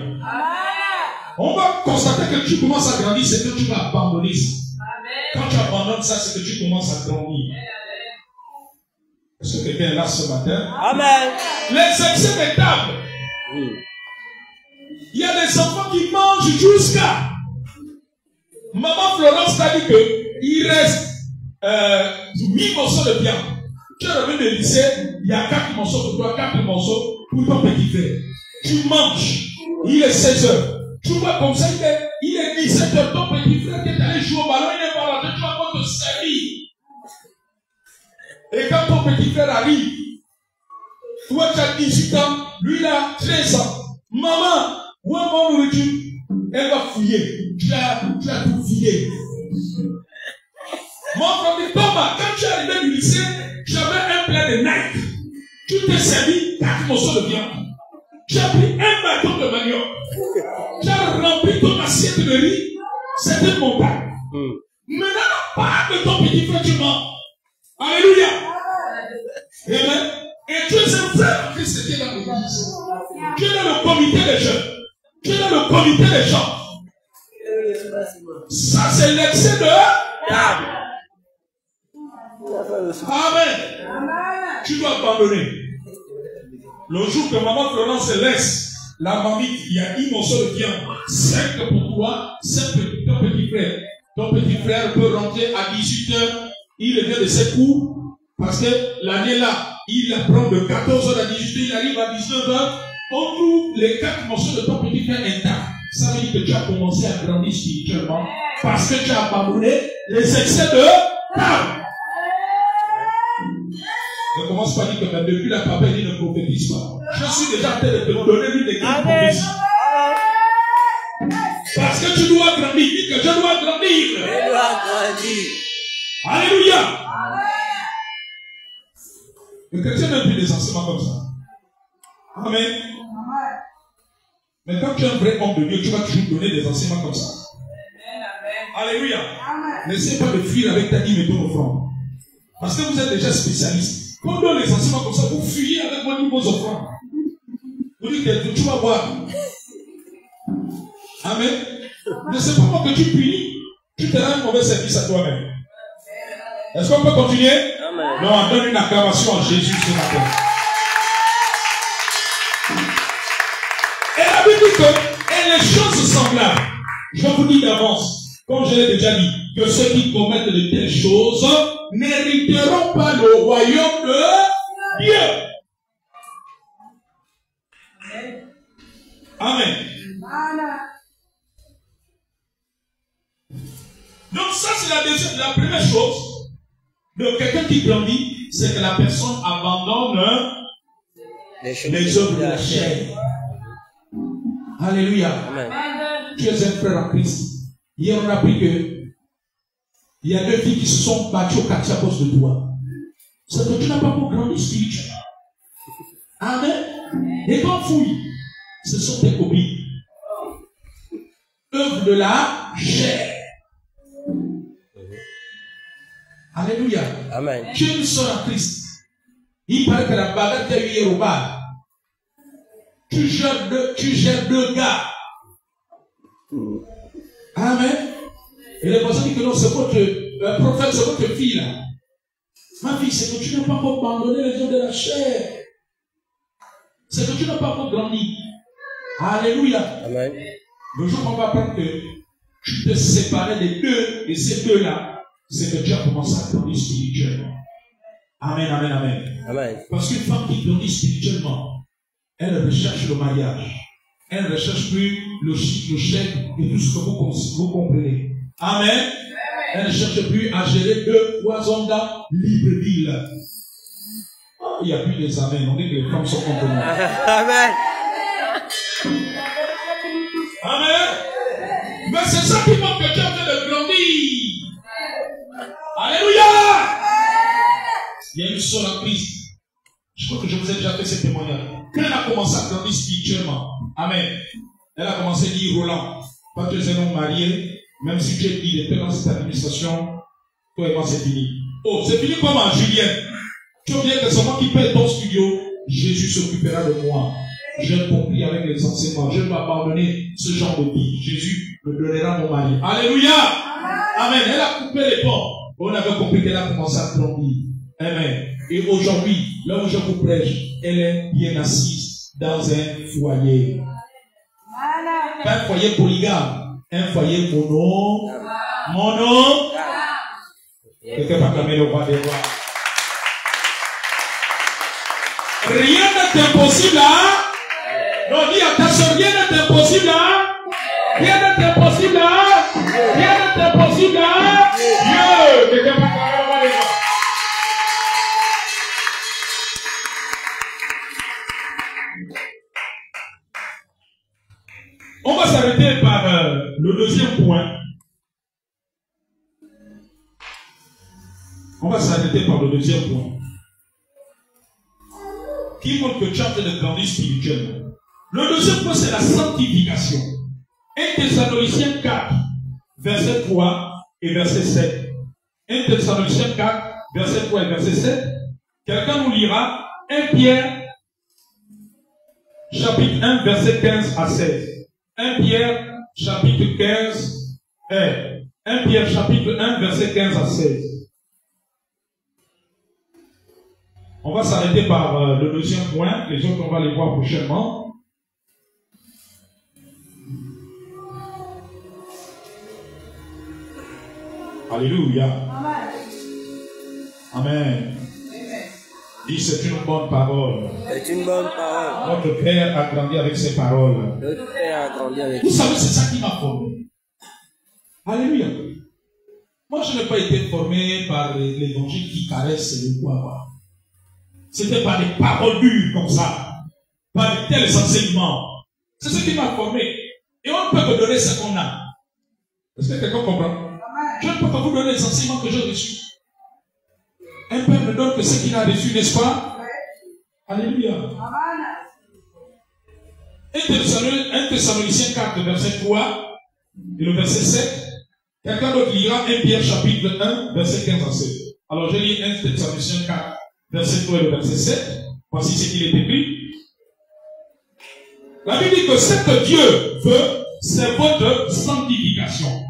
On va constater que tu commences à grandir, c'est que tu vas abandonner ça. Quand tu abandonnes ça, c'est que tu commences à grandir. Est-ce que quelqu'un est là ce matin? Amen. Les excès de table. Il y a des enfants qui mangent jusqu'à. Maman Florence t'a dit qu'il reste 8 morceaux de viande. Tu es revenu de lycée, il y a 4 morceaux pour toi, 4 morceaux pour ton petit frère. Tu manges. Il est 16 heures. Tu vois comme ça, il est 17 heures. Ton petit frère qui est allé jouer au ballon, il est pas là. Tu vas pas te servir. Et quand ton petit frère arrive, toi tu as 18 ans, lui il a 13 ans. Maman, où est mon nourriture? Elle va fouiller. Tu as tout fouillé. Mon frère dit, Thomas, quand tu es arrivé du lycée, j'avais un plat de Nike. Tu t'es servi 4 morceaux de viande. Tu as pris un bâton de manioc. Tu as rempli ton assiette de riz. C'est une montagne. Maintenant, parle de ton petit frère, tu manges. Alléluia. Amen. Et tu es un frère en Christ qui est dans l'église. Tu es dans le comité des jeunes. Tu es dans le comité des gens. Ça, c'est l'excès de table. Amen. Tu dois abandonner. Le jour que maman Florence se laisse, la mamie, il y a 10 morceaux de viande. 5 pour toi, 5 pour ton petit frère. Ton petit frère peut rentrer à 18 heures. Il revient de ses cours. Parce que l'année là, il apprend de 14 heures à 18 heures, il arrive à 19 heures. On trouve les 4 morceaux de ton petit frère intacts. Ça veut dire que tu as commencé à grandir spirituellement. Parce que tu as abandonné les excès de table. Ne commence pas à dire que même depuis la papa, il ne prophétise pas. Je suis déjà en train de te donner une des grandes prophéties. Parce que tu dois grandir. Dis que je dois grandir. Je dois grandir. Alléluia. Le chrétien n'a plus des enseignements comme ça. Amen. Mais quand tu es un vrai homme de Dieu, tu vas toujours donner des enseignements comme ça. Alléluia. N'essaie pas de fuir avec ta dîme et ton offrande. Parce que vous êtes déjà spécialiste. Quand on donne les enseignements comme ça, vous fuyez avec vos offrandes. Vous dites que tu vas voir. Amen. Ne sais pas moi que tu punis. Tu te rends un mauvais service à toi-même. Est-ce qu'on peut continuer? Amen. Non, donne une acclamation à Jésus ce matin. Et la Bible dit que, et les choses semblables, je vous dis d'avance, comme je l'ai déjà dit, que ceux qui commettent de telles choses n'hériteront pas le royaume de Dieu. Amen. Donc ça c'est la première chose de quelqu'un qui grandit, c'est que la personne abandonne les œuvres de la chair. Alléluia. Amen. Tu es un frère en Christ. Hier on a appris que il y a 2 filles qui se sont battues au quartier à cause de toi. C'est que tu n'as pas pour grandir spirituellement. Amen. Et ton fouille, ce sont tes copines. Œuvre de la chair. Alléluia. Amen. Tu es une sœur en Christ. Il paraît que la bagarre qu'il y a eu hier au bar, tu gères deux gars. Amen. Et les personnes disent que non, c'est votre prophète, c'est votre fille là. Ma fille, c'est que tu n'as pas encore abandonné les gens de la chair. C'est que tu n'as pas encore grandi. Alléluia. Amen. Le jour où on va apprendre que tu te séparais des deux, et ces deux-là, c'est que tu as commencé à grandir spirituellement. Amen, amen, amen. Amen. Parce qu'une femme qui grandit spirituellement, elle recherche le mariage. Elle ne recherche plus le chèque et tout ce que vous comprenez. Amen. Elle ne cherche plus à gérer 2-3 hommes dans Libreville. Oh, il n'y a plus les amens. On dit que les femmes sont contre nous. Amen. Amen. Mais c'est ça qui manque que tu es en train de grandir. Alléluia. Il y a une sœur en Christ. Je crois que je vous ai déjà fait ce témoignage. Quand elle a commencé à grandir spirituellement, amen. Elle a commencé à dire, Roland, quand tu es un homme marié, même si tu es il dans cette administration, toi et moi c'est fini. Oh, c'est fini comment, Julien? Tu veux dire que c'est moi qui paye ton studio? Jésus s'occupera de moi. J'ai compris avec les enseignements. Je dois abandonner ce genre de vie. Jésus me donnera mon mari. Alléluia. Amen. Elle a coupé les ponts. On avait compris qu'elle a commencé à grandir. Amen. Et aujourd'hui, là où je vous prêche, elle est bien assise dans un foyer. Pas un foyer polygame, un foyer mono. Quelqu'un va clamer le roi des rois. Rien n'est impossible là. Non, dis à ta soeur, rien n'est impossible là. Rien n'est impossible là. Rien n'est impossible là. Dieu, quelqu'un va clamer le roi des rois. On va s'arrêter par le deuxième point. On va s'arrêter par le deuxième point. Qui montre que tu es en train de grandir spirituellement. Le deuxième point, c'est la sanctification. 1 Thessaloniciens 4, verset 3 et verset 7. 1 Thessaloniciens 4, verset 3 et verset 7. Quelqu'un nous lira 1 Pierre, chapitre 1, verset 15 à 16. 1 Pierre, chapitre 15, 1 Pierre, chapitre 1, verset 15 à 16. On va s'arrêter par le deuxième point. Les autres, on va les voir prochainement. Alléluia. Amen. Dis, c'est une bonne parole. C'est une bonne parole. Notre Père a grandi avec ses paroles. Notre Père a grandi avec. Vous savez, c'est ça qui m'a formé. Alléluia. Moi, je n'ai pas été formé par l'évangile qui caresse le bois. C'était par des paroles dures comme ça. Par de tels enseignements. C'est ce qui m'a formé. Et on ne peut que donner ce qu'on a. Est-ce que quelqu'un comprend? Je ne peux pas vous donner les enseignements que j'ai reçus. Un père ne donne que ce qu'il a reçu, n'est-ce pas? Alléluia. 1 Thessaloniciens 4, verset 3 et le verset 7. Quelqu'un d'autre lira 1 Pierre chapitre 1, verset 15 à 16. Alors je lis 1 Thessaloniciens 4, verset 3 et le verset 7. Voici ce qu'il est écrit. La Bible dit que ce que Dieu veut, c'est votre sanctification.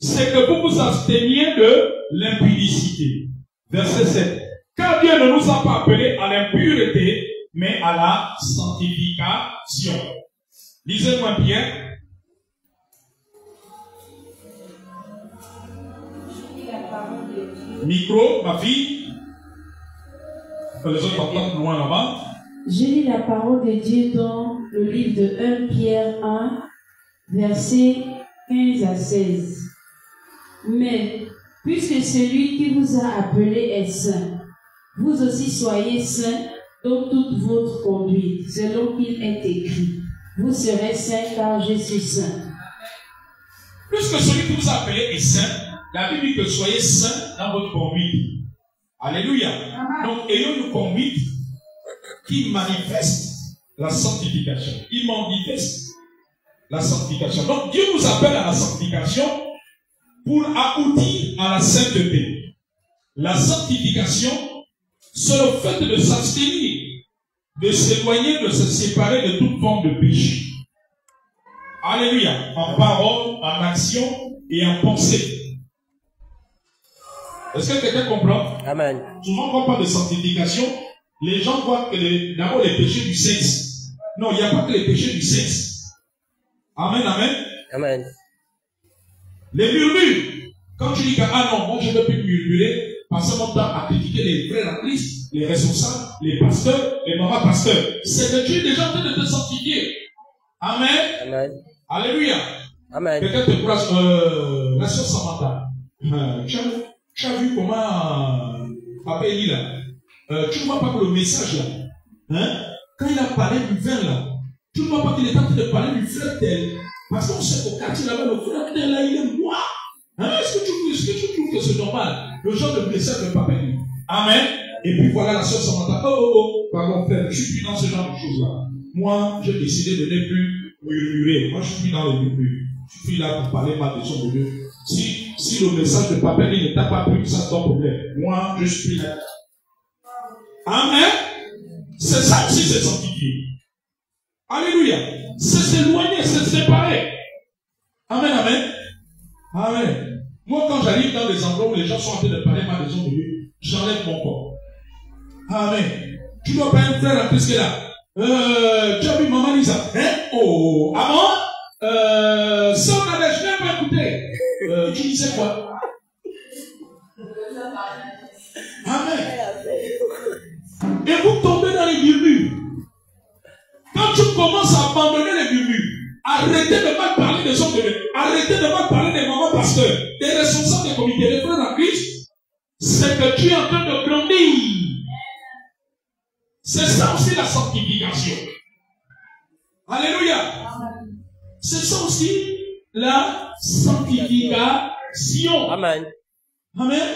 C'est que vous vous absteniez de l'impudicité. Verset 7. Car Dieu ne nous a pas appelés à l'impureté, mais à la sanctification. Lisez-moi Pierre. Micro, ma fille. Que les autres entendent loin là-bas. Je lis la parole de Dieu dans le livre de 1 Pierre 1, versets 15 à 16. Mais, puisque celui qui vous a appelé est saint, vous aussi soyez saints dans toute votre conduite, selon qu'il est écrit. Vous serez saints car je suis saint. Puisque celui qui vous a appelé est saint, la Bible dit que soyez saints dans votre conduite. Alléluia. Donc, ayons une conduite qui manifeste la sanctification. Il manifeste la sanctification. Donc, Dieu nous appelle à la sanctification pour aboutir à la sainteté. La sanctification, c'est le fait de s'abstenir, de s'éloigner, de se séparer de toute forme de péché. Alléluia. En parole, en action et en pensée. Est-ce que quelqu'un comprend? Amen. Souvent, quand on parle de sanctification, les gens voient que d'abord les péchés du sexe. Non, il n'y a pas que les péchés du sexe. Amen, amen. Amen. Les murmures. Quand tu dis que, ah non, moi je ne veux plus murmurer, passer mon temps à critiquer les frères en Christ, les responsables, les pasteurs, les mamans pasteurs. C'est que tu es déjà en train de te sanctifier. Amen. Amen. Alléluia. Amen. Quelqu'un te croise, la sœur Samantha. Tu as vu comment Papa Eli là, tu ne vois pas que le message là, hein, quand il a parlé du vin là, tu ne vois pas qu'il est en train de parler du frère tel, parce qu'on sait qu'au quartier là-bas, le frère tel là, il est moi. Hein, est-ce que tu trouves que c'est normal, le genre de message de Papa Eli? Amen. Et puis voilà la sœur Samantha, pardon frère, je suis plus dans ce genre de choses là. Moi, j'ai décidé de ne plus murmurer. Moi, je suis plus dans les murmures. Je suis là pour parler ma maison de Dieu. Si le message de Papa Eli ne t'a pas pris, ça c'est ton problème. Moi, je suis là. Amen. C'est ça aussi, c'est sanctifié. Alléluia. C'est s'éloigner, c'est se séparer. Amen, amen. Amen. Moi, quand j'arrive dans des endroits où les gens sont en train de parler ma maison de Dieu, j'enlève mon corps. Amen. Tu dois pas un frère en Christ qui est là. Tu as vu Maman Lisa? Hein? Oh, avant? Si on allait, je n'ai pas écouté. Tu disais quoi? Amen. Et vous tombez dans les murmures. Quand tu commences à abandonner les murmures, arrêtez de mal parler des hommes de Dieu, arrêtez de mal parler des mamans pasteurs, des responsables des comités, des frères en Christ, c'est que tu es en train de grandir. C'est ça aussi la sanctification. Alléluia. C'est ça aussi la sanctification. Amen. Amen.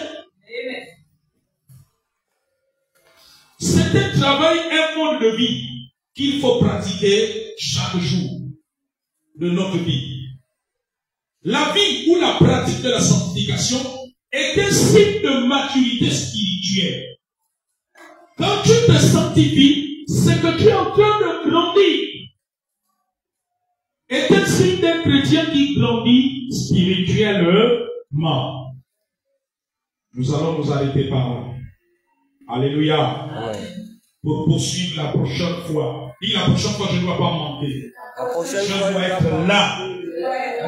C'est un travail, un mode de vie qu'il faut pratiquer chaque jour de notre vie. La vie ou la pratique de la sanctification est un signe de maturité spirituelle. Quand tu te sanctifies, c'est que tu es en train de grandir. Est un signe d'un chrétien qui grandit spirituellement. Nous allons nous arrêter par là. Alléluia. Pour poursuivre la prochaine fois. Dis la prochaine fois, je ne dois pas manquer. Je dois être là.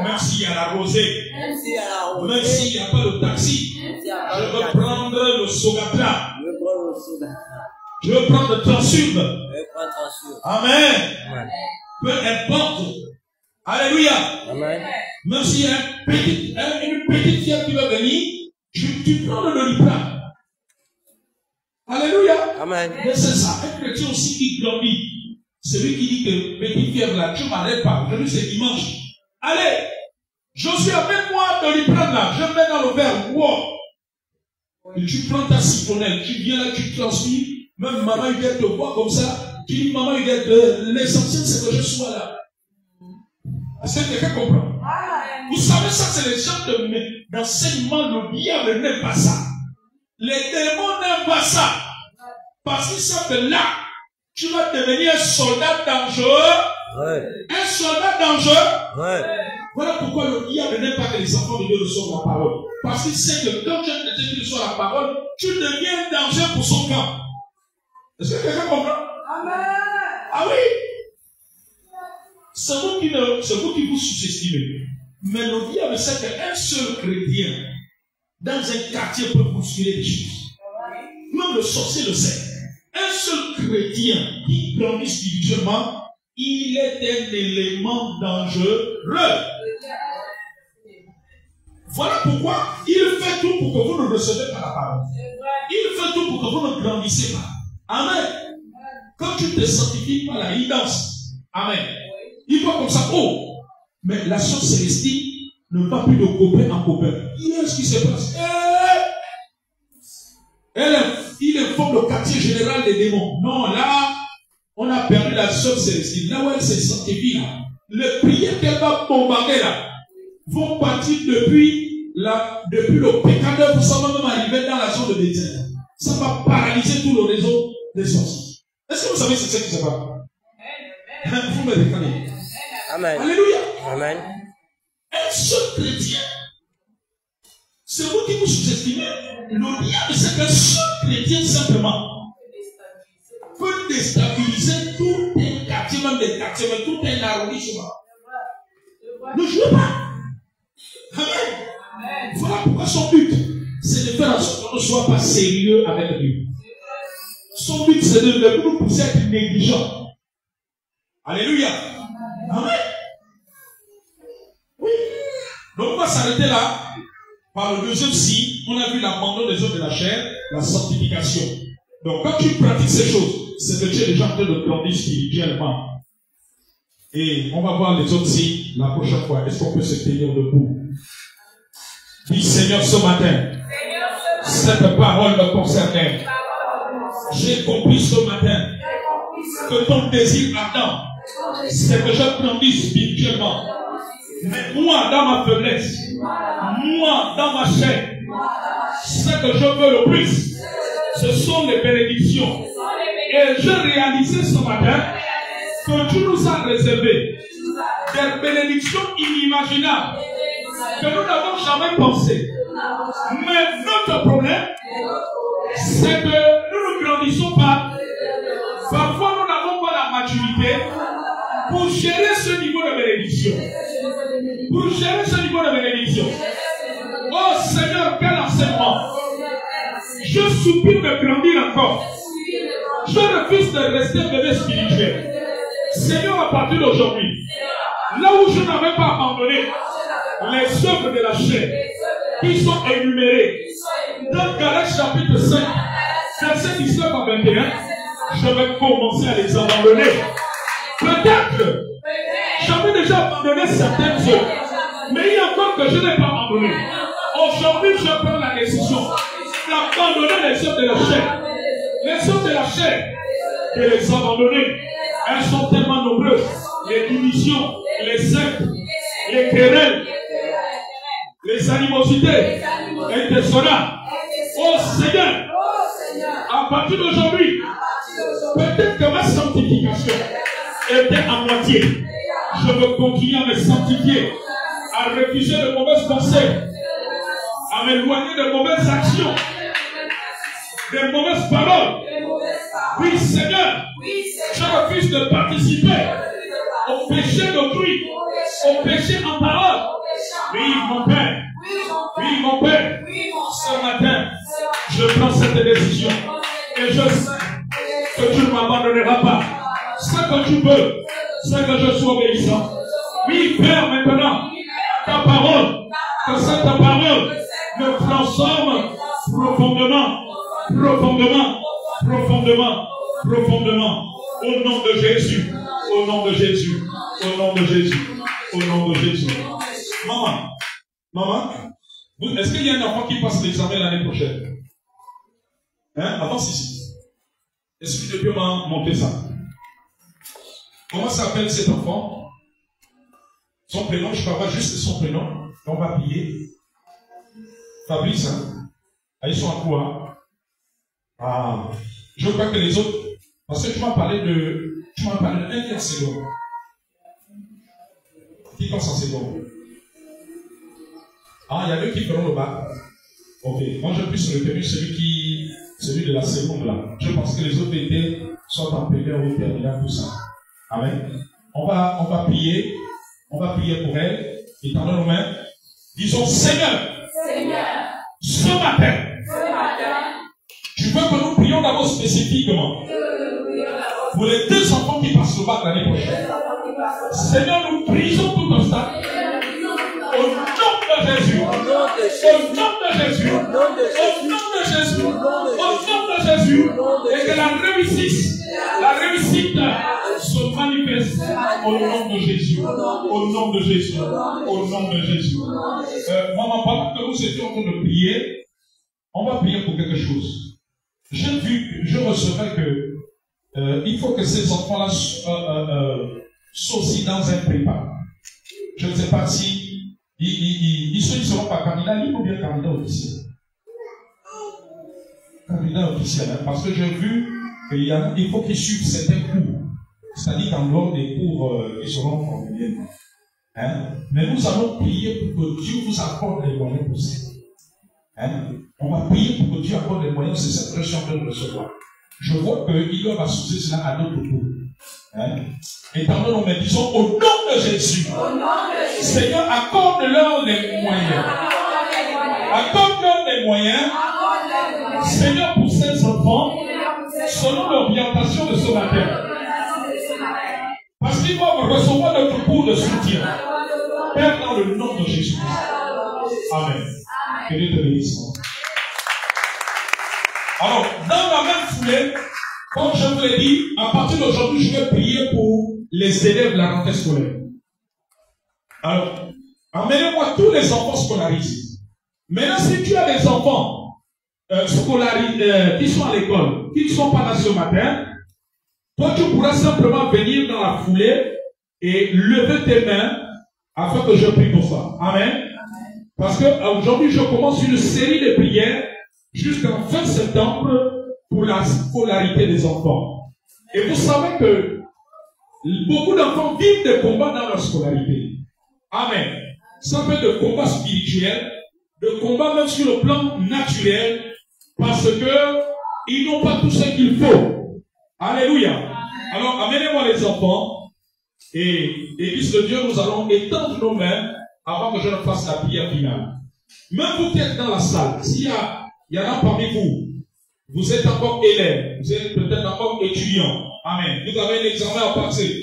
Même s'il y a la rosée. Même s'il n'y a pas le taxi. Je veux prendre le Sogatra. Je veux prendre le Transub. Amen. Peu importe. Alléluia. Amen. Même s'il y a une petite fille qui va venir, tu prends le Doliprane. Alléluia. Amen. Mais c'est ça, un chrétien aussi qui grandit. Celui qui dit que petite fièvre là, tu ne m'arrêtes pas. Aujourd'hui c'est dimanche. Allez, Josué, amène-moi Doliprane là. Je mets dans le verre. Wow. Et tu prends ta citronnelle. Tu viens là, tu transpires. Même maman, il vient te voir comme ça. Tu dis, maman, il vient l'essentiel, c'est que je sois là. Est-ce que quelqu'un comprend? Vous savez, ça, c'est les gens d'enseignement. Le diable n'aime pas ça. Les démons n'aiment pas ça. Parce qu'ils savent que là, tu vas devenir un soldat dangereux. Ouais. Un soldat dangereux. Ouais. Voilà pourquoi le diable n'aime pas que les enfants de Dieu reçoivent la parole. Parce qu'il sait que quand tu es quelqu'un qui reçoit la parole, tu deviens un danger pour son camp. Est-ce que quelqu'un comprend? Amen. Ah oui. C'est vous qui vous sous-estimez. Mais le diable sait qu'un seul chrétien dans un quartier peut bousculer les choses. Même le sorcier le sait. Un seul chrétien qui grandit spirituellement, il est un élément dangereux. Voilà pourquoi il fait tout pour que vous ne recevez pas la parole. Il fait tout pour que vous ne grandissez pas. Amen. Quand tu te sanctifies par la guidance, amen. Il voit comme ça, oh, mais la chose célestine ne va plus de copain en copain. Qu'est-ce qui se passe? Il informe le quartier général des démons. Non, là, on a perdu la chose célestine. Là où elle se sanctifie, là, les prières qu'elle va bombarder, là, vont partir depuis depuis le pécadeur, ça va même arriver dans la zone de désert. Ça va paralyser tout le réseau des sorciers. Est-ce que vous savez ce qui se passe? Vous me regardez. Amen. Alléluia. Amen. Un seul chrétien, c'est vous qui vous sous-estimez. Le diable, c'est qu'un seul chrétien simplement peut déstabiliser tout un quartier, même des quartiers, même tout un arrondissement. Ne jouez pas. Amen. Voilà pourquoi son but, c'est de faire en sorte qu'on ne soit pas sérieux avec lui. Son but, c'est de nous pousser à être négligents. Alléluia. Amen. Oui. Donc on va s'arrêter là. Par le deuxième signe, on a vu l'abandon des œuvres de la chair, la sanctification. Donc quand tu pratiques ces choses, c'est que tu es déjà en train de grandir spirituellement. Et on va voir les autres signes la prochaine fois. Est-ce qu'on peut se tenir debout? Dis Seigneur, ce matin, cette parole me concernait. J'ai compris ce matin que ton désir ardent, c'est que je grandisse spirituellement. Mais moi, dans ma faiblesse, moi, dans ma chair, ce que je veux le plus, ce sont les bénédictions. Et je réalisais ce matin que tu nous as réservé des bénédictions inimaginables que nous n'avons jamais pensées. Mais notre problème, c'est que nous ne grandissons pas. Parfois, nous n'avons pas la maturité pour gérer ce niveau de bénédiction. Pour gérer ce niveau de bénédiction. Oh Seigneur, quel enseignement. Je soupire de grandir encore. Je refuse de rester bébé spirituel. Seigneur, à partir d'aujourd'hui, là où je n'avais pas abandonné les œuvres de la chair qui sont énumérées dans Galates chapitre 5, verset 19 à 21, je vais commencer à les abandonner. Peut-être, j'avais déjà abandonné certaines œuvres, mais il y a encore que je n'ai pas abandonné. Aujourd'hui, je prends la décision d'abandonner les œuvres de la chair. Les œuvres de la chair, de les abandonner. Elles sont tellement nombreuses. Les divisions, les sectes, les querelles, les animosités, les désordres. Oh Seigneur, à partir d'aujourd'hui, peut-être que ma sanctification était à moitié. Je veux continuer à me sanctifier, à refuser de mauvaises pensées, à m'éloigner de mauvaises actions, de mauvaises paroles. Oui, Seigneur, je refuse de participer au péché d'autrui, au péché en parole. Oui, mon Père, oui, mon Père, ce matin, je prends cette décision et je sais que tu ne m'abandonneras pas. Ce que tu veux, c'est que je sois obéissant. Oui, Père, maintenant, ta parole, que cette parole me transforme profondément, profondément, profondément, profondément. Au nom de Jésus, au nom de Jésus, au nom de Jésus, au nom de Jésus. Maman, est-ce qu'il y a un enfant qui passe l'examen l'année prochaine? Hein? Avance ici. Est-ce que tu peux m'en monter ça? Comment s'appelle cet enfant? Son prénom, je parle juste son prénom. On va prier. Fabrice, hein? Ah, ils sont à quoi? Ah, je crois que les autres, parce que tu m'as parlé de 1 en seconde. Qui passe en seconde? Ah, il y a deux qui feront le bac. Ok, moi je puisse retenir celui de la seconde là. Je pense que les autres étés sont en première ou terminale, tout ça. Amen. On va prier. On va prier pour elle. Étendons nos mains. Disons, Seigneur, ce matin, tu veux que nous prions d'abord spécifiquement pour les 2 enfants qui passent le bac l'année prochaine. Seigneur, nous brisons tout obstacle. Au nom de Jésus. Au nom de Jésus. Au nom de Jésus. Au nom de Jésus. Et que la réussite se manifeste au nom de Jésus. Au nom de Jésus. Au nom de Jésus. Maman, pendant que nous étions en train de prier, on va prier pour quelque chose. Je recevais que il faut que ces enfants-là soient aussi dans un prépa. Je ne sais pas si Ils ne seront pas candidats libres ou bien candidats officiels. Candidats officiels, hein, parce que j'ai vu qu'il faut qu'ils suivent certains cours. C'est-à-dire qu'en dehors des cours qui seront formulés. Hein? Mais nous allons prier pour que Dieu vous accorde les moyens pour ça. Hein? On va prier pour que Dieu accorde les moyens, c'est cette pression que nous recevons. Je vois qu'ils doivent associer cela à d'autres cours. Hein? Étendons nos mains, disons au nom de Jésus. Seigneur, accorde-leur les moyens. Accorde-leur les moyens. Seigneur, pour ces enfants, selon l'orientation de ce matin. Parce qu'ils vont recevoir notre cours de soutien. Père, dans le nom de Jésus. Amen. Que Dieu te bénisse. Alors, dans la même foulée, comme je vous l'ai dit, à partir d'aujourd'hui, je vais prier pour les élèves de la rentrée scolaire. Alors, emmenez-moi tous les enfants scolarisés. Maintenant, si tu as des enfants qui sont à l'école, qui ne sont pas là ce matin, toi, tu pourras simplement venir dans la foulée et lever tes mains afin que je prie pour ça. Amen. Parce que aujourd'hui, je commence une série de prières jusqu'en fin septembre pour la scolarité des enfants. Et vous savez que beaucoup d'enfants vivent des combats dans leur scolarité. Amen. Ça peut être de combats spirituels, de combats même sur le plan naturel, parce que ils n'ont pas tout ce qu'il faut. Alléluia. Alors, amenez-moi les enfants, et Église de Dieu, nous allons étendre nos mains avant que je ne fasse la prière finale. Même vous qui êtes dans la salle, s'il y en a parmi vous, vous êtes encore élèves, vous êtes peut-être encore étudiants. Amen. Vous avez un examen à passer.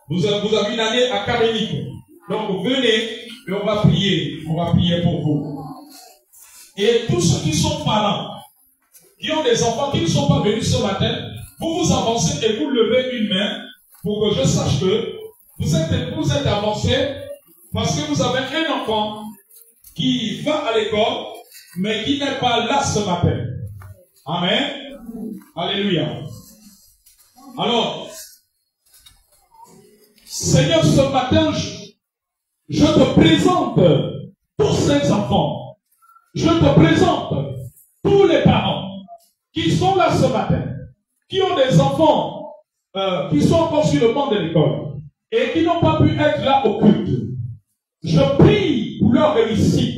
Vous avez une année académique. Donc, venez et on va prier. On va prier pour vous. Et tous ceux qui sont parents, qui ont des enfants qui ne sont pas venus ce matin, vous avancez et vous levez une main pour que je sache que vous êtes avancés parce que vous avez un enfant qui va à l'école mais qui n'est pas là ce matin. Amen. Alléluia. Alors, Seigneur, ce matin, je te présente tous ces enfants. Je te présente tous les parents qui sont là ce matin, qui ont des enfants qui sont encore sur le banc de l'école et qui n'ont pas pu être là au culte. Je prie pour leur réussite.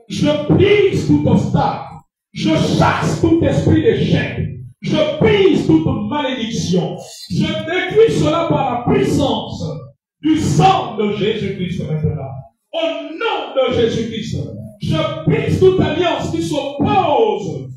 Je brise tout obstacle. Je chasse tout esprit d'échec. Je brise toute malédiction. Je détruis cela par la puissance du sang de Jésus-Christ maintenant. Au nom de Jésus-Christ, je brise toute alliance qui s'oppose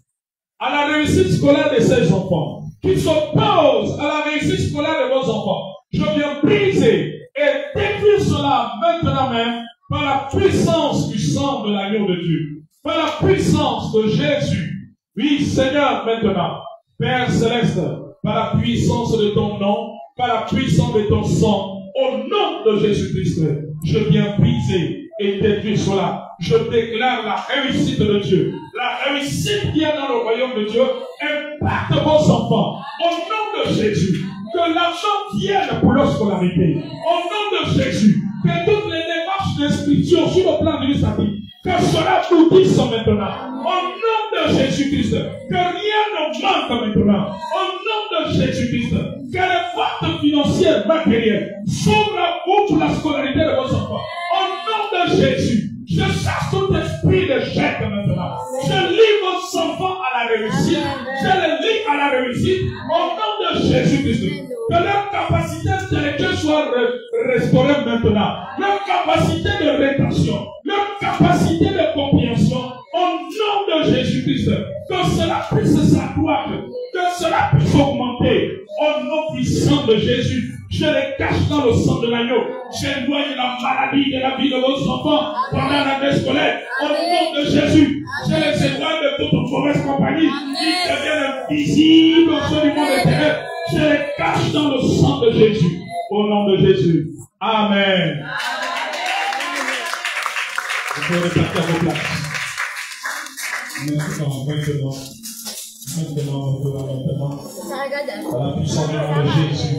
à la réussite scolaire de ces enfants, qui s'oppose à la réussite scolaire de vos enfants. Je viens briser et détruire cela maintenant même par la puissance du sang de l'agneau de Dieu, par la puissance de Jésus. Oui, Seigneur, maintenant, Père Céleste, par la puissance de ton nom, par la puissance de ton sang, au nom de Jésus-Christ, je viens briser et détruire cela. Je déclare la réussite de Dieu. La réussite qui est dans le royaume de Dieu impacte vos enfants. Au nom de Jésus, que l'argent vienne pour leur scolarité. Au nom de Jésus, que toutes les démarches d'inscription sur le plan administratif, que cela aboutisse maintenant. Au nom de Jésus-Christ, que rien ne manque maintenant. Au nom de Jésus-Christ, que les portes financières, matérielles, s'ouvrent à vous pour la scolarité de vos enfants. Au nom de Jésus, je chasse tout esprit d'échec maintenant. Je lie vos enfants à la réussite. Je les lie à la réussite. Au nom de Jésus-Christ, que leur capacité intellectuelle soit restaurée maintenant. Leur capacité de rétention, leur capacité de compréhension. Au nom de Jésus-Christ, que cela puisse s'accroître, que cela puisse augmenter. Au nom puissant de Jésus, je les cache dans le sang de l'agneau. J'éloigne la maladie de la vie de vos enfants pendant l'année scolaire. Au nom de Jésus, je les éloigne de toute mauvaise compagnie qui deviennent invisibles au sein du monde éternel. Je les cache dans le sang de Jésus. Au nom de Jésus. Amen. Vous pouvez repartir à vos places. Maintenant. À la puissance du nom de Jésus.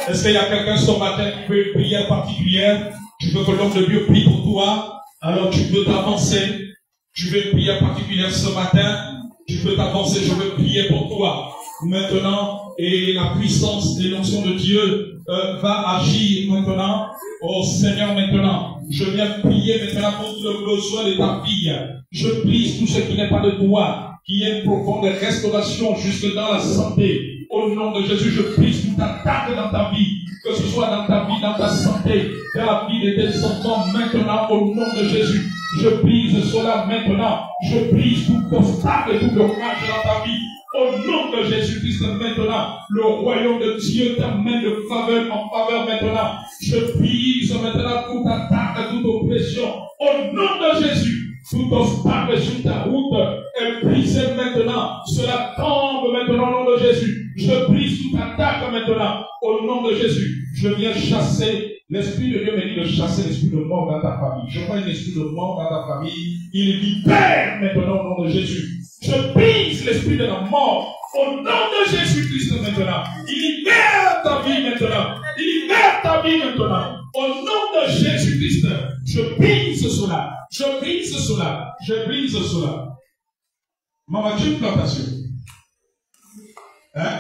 Est-ce qu'il y a quelqu'un ce matin qui veut une prière particulière? Je Je veux que l'homme de Dieu prie pour toi. Alors tu peux t'avancer. Tu veux prier particulière ce matin. Tu peux t'avancer. Je veux prier pour toi. Maintenant, et la puissance des notions de Dieu va agir maintenant. Oh Seigneur, maintenant, je viens prier maintenant pour le besoin de ta fille. Je prie tout ce qui n'est pas de toi, qui est une profonde restauration jusque dans la santé. Au nom de Jésus, je prie toute attaque dans ta vie, que ce soit dans ta vie, dans ta santé, dans la vie de tes enfants maintenant, au nom de Jésus. Je brise cela maintenant. Je brise tout obstacle et tout blocage dans ta vie. Au nom de Jésus-Christ maintenant, le royaume de Dieu t'amène de faveur en faveur maintenant. Je brise maintenant toute attaque, toute oppression. Au nom de Jésus, tout obstacle sur ta route est brisé maintenant. Cela tombe maintenant au nom de Jésus. Je brise toute attaque maintenant. Au nom de Jésus, je viens chasser. L'Esprit de Dieu me dit de chasser l'esprit de mort dans ta famille. Je vois un esprit de mort dans ta famille. Il libère maintenant au nom de Jésus. Je brise l'esprit de la mort au nom de Jésus-Christ maintenant. Il libère ta vie maintenant. Il libère ta vie maintenant. Au nom de Jésus-Christ, je brise cela. Je brise cela. Je brise cela. Maman, tu as une plantation. Hein?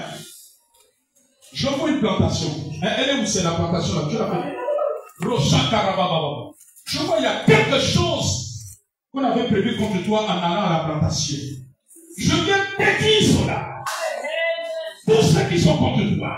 Je vois une plantation. Elle est où c'est la plantation là? Tu l'as fait? Je vois il y a quelque chose qu'on avait prévu contre toi en allant à la plantation. Je viens détruire cela. Tous ceux qui sont contre toi,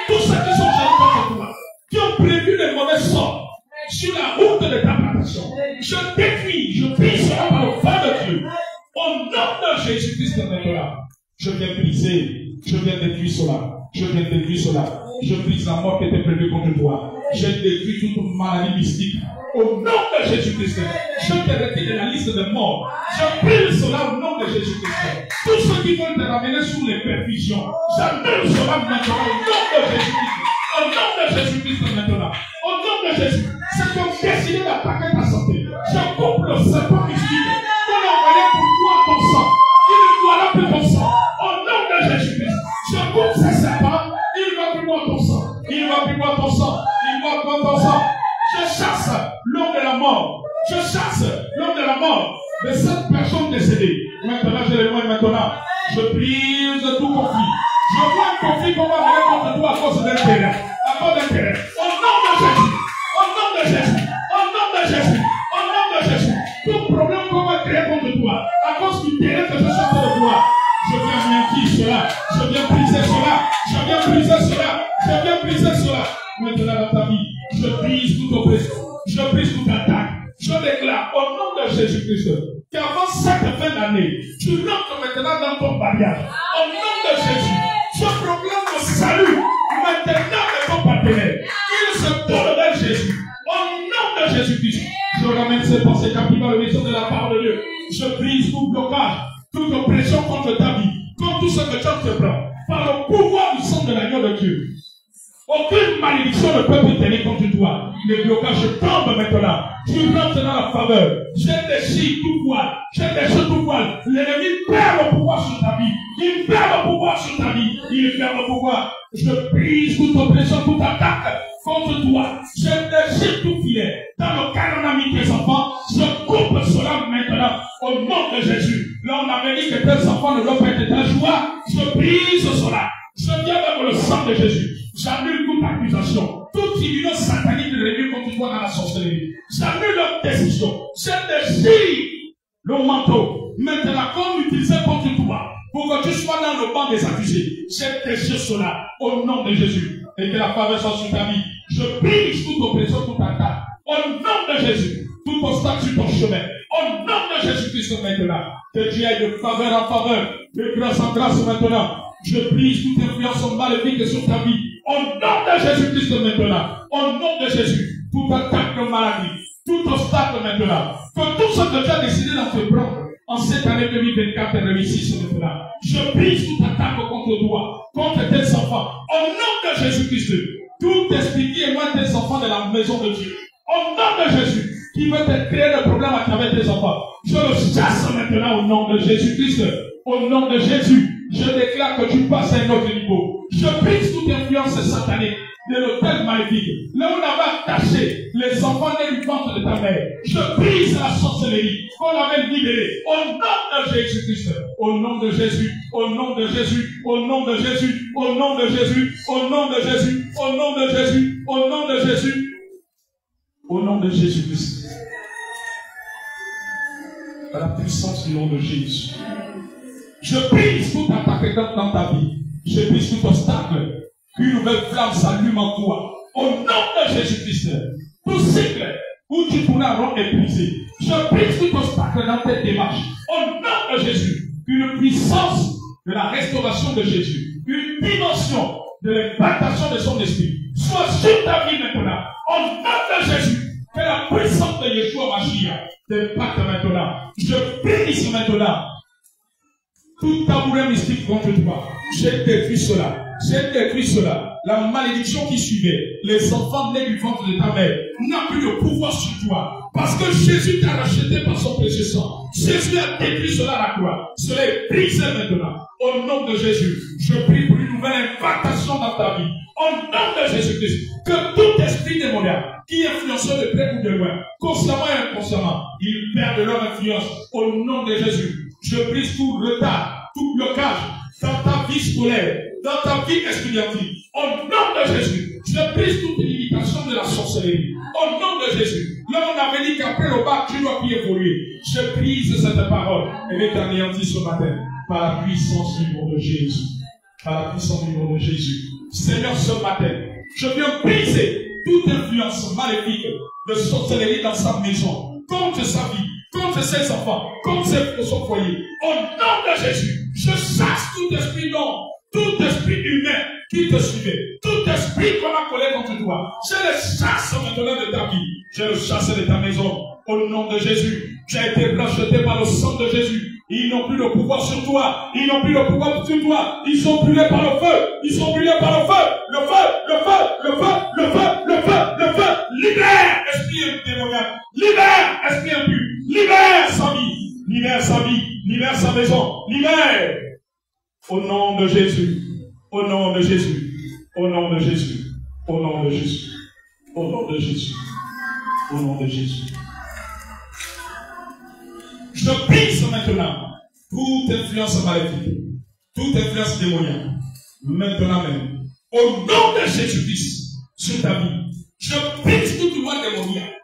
tous ceux qui sont jaloux contre toi, qui ont prévu les mauvais sorts sur la route de ta plantation, je détruis, je brise cela par le feu de Dieu. Au nom de Jésus-Christ de maintenant, je viens briser, je viens détruire cela. Je viens détruire cela. Je brise la mort qui était prévue contre toi. Je détruis toute maladie mystique. Au nom de Jésus-Christ, je te retire de la liste de morts. Je brise cela au nom de Jésus-Christ. Tous ceux qui veulent te ramener sous les perfusions, j'annule cela maintenant au nom de Jésus-Christ. Au nom de Jésus-Christ maintenant. Au nom de Jésus. C'est comme décidé d'attaquer ta santé. Je coupe le serpent mystique qu'on a envoyé pour toi ton sang. Il ne voilà plus ton sang. Au nom de Jésus-Christ. Je coupe ces serpents. Il ne va plus boire ton sang. Il ne va plus boire ton sang. Il va plus boire ton sang. Je chasse l'homme de la mort. Je chasse l'homme de la mort de cette personne décédée. Maintenant, je le vois maintenant. Je brise tout conflit. Je vois un conflit qu'on va mener contre toi à cause d'intérêt. À cause d'intérêt. Au nom de Jésus. Au nom de Jésus. Au nom de Jésus. Au nom de Jésus. Tout problème qu'on va créer contre toi à cause du terrain que je chasse de toi. Je viens mentir cela. Je viens briser cela. Je viens briser cela. Je viens briser cela. Maintenant dans ta vie, je brise toute oppression. Je brise toute attaque. Je déclare au nom de Jésus-Christ qu'avant cette fin d'année, tu rentres maintenant dans ton mariage. Au nom de Jésus, je proclame le salut maintenant de ton partenaire. Il se tourne vers Jésus. Au nom de Jésus-Christ, je ramène ces pensées captives à l'horizon de la parole de Dieu. Je brise tout blocage, toute oppression contre ta vie, contre tout ce que tu entreprends, par le pouvoir du sang de l'agneau de Dieu. Aucune malédiction ne peut tenir contre toi. Les blocages tombent maintenant. Tu rentres dans la faveur. Je déchire tout voile. Je déchire tout voile. L'ennemi perd le pouvoir sur ta vie. Il perd le pouvoir sur ta vie. Il perd le pouvoir. Je brise toute oppression, toute attaque contre toi. Je déchire tout filet. Dans le cas où on a mis tes enfants, je coupe cela maintenant. Au nom de Jésus. Là, on avait dit que tes enfants ne doivent pas être ta joie. Je brise cela. Je viens avec le sang de Jésus. J'annule toute accusation, toute tribunal satanique réunie contre toi dans la sorcellerie. J'annule leur décision. Je déchire le manteau. Maintenant, comme utilisé contre toi, pour que tu sois dans le banc des accusés. Je déchire cela au nom de Jésus. Et que la faveur soit sur ta vie. Je brise toute oppression, toute attaque. Au nom de Jésus. Tout obstacle sur ton chemin. Au nom de Jésus-Christ maintenant. Que Dieu aille de faveur en faveur. De grâce en grâce maintenant. Je brise toute influence maléfique sur ta vie. Au nom de Jésus-Christ maintenant. Au nom de Jésus. Toute attaque de maladie. Tout obstacle maintenant. Que tout ce que tu as décidé d'entreprendre en cette année 2024 réussisse maintenant. Je brise toute attaque contre toi. Contre tes enfants. Au nom de Jésus-Christ. Tout esprit qui éloigne tes enfants de la maison de Dieu. Au nom de Jésus. Qui veut te créer le problème à travers tes enfants. Je le chasse maintenant au nom de Jésus-Christ. Au nom de Jésus. Je déclare que tu passes à un autre niveau. Je brise toute influence satanique de l'autel maléfique, là où on avait attaché les enfants nés du ventre de ta mère, je brise la sorcellerie qu'on avait libérée au nom de Jésus-Christ, au nom de Jésus, au nom de Jésus, au nom de Jésus, au nom de Jésus, au nom de Jésus, au nom de Jésus, au nom de Jésus, au nom de Jésus-Christ. À la puissance du nom de Jésus. Je brise toute attaque dans ta vie. Je brise tout obstacle. Qu'une nouvelle flamme s'allume en toi. Au nom de Jésus-Christ. Tout cycle où tu pourras rendre épuisé. Je brise tout obstacle dans tes démarches. Au nom de Jésus. Une puissance de la restauration de Jésus. Une dimension de l'impactation de son esprit. Soit sur ta vie maintenant. Au nom de Jésus. Que la puissance de Yeshua Mashiach t'impacte maintenant. Je brise maintenant tout tabouret mystique contre toi. J'ai détruit cela. J'ai détruit cela. La malédiction qui suivait, les enfants nés du ventre de ta mère, n'a plus de pouvoir sur toi. Parce que Jésus t'a racheté par son précieux sang. Jésus a détruit cela à la croix. Cela est brisé maintenant. Au nom de Jésus, je prie pour une nouvelle impactation dans ta vie. Au nom de Jésus-Christ, que tout esprit démoniaque qui influence de près ou de loin, consciemment et inconsciemment, ils perdent leur influence. Au nom de Jésus, je brise tout retard, tout blocage dans ta vie scolaire, dans ta vie estudiantine. Au nom de Jésus, je brise toute limitation de la sorcellerie. Au nom de Jésus, là on avait dit qu'après le bac, tu dois plus évoluer. Je brise cette parole et vais t'anéantir ce matin par la puissance du nom de Jésus. Par la puissance du nom de Jésus. Seigneur, ce matin, je viens briser toute influence maléfique de sorcellerie dans sa maison, contre sa vie, contre ses enfants, contre son foyer. Au nom de Jésus, je chasse tout esprit d'homme, tout esprit humain qui te suivait, tout esprit qu'on a collé contre toi. Je le chasse maintenant de ta vie, je le chasse de ta maison. Au nom de Jésus, tu as été racheté par le sang de Jésus. Ils n'ont plus de pouvoir sur toi. Ils n'ont plus de pouvoir sur toi. Ils sont brûlés par le feu. Ils sont brûlés par le feu. Le feu, le feu, le feu, le feu, le feu, le feu. Libère, esprit démoniaque. Libère, esprit impur. Libère sa vie. Libère sa vie. Libère sa maison. Libère. Au nom de Jésus. Au nom de Jésus. Au nom de Jésus. Au nom de Jésus. Au nom de Jésus. Au nom de Jésus. Je brise maintenant toute influence maléfique, toute influence démoniaque, maintenant même. Au nom de Jésus-Christ, sur ta vie, je brise toute loi démoniaque.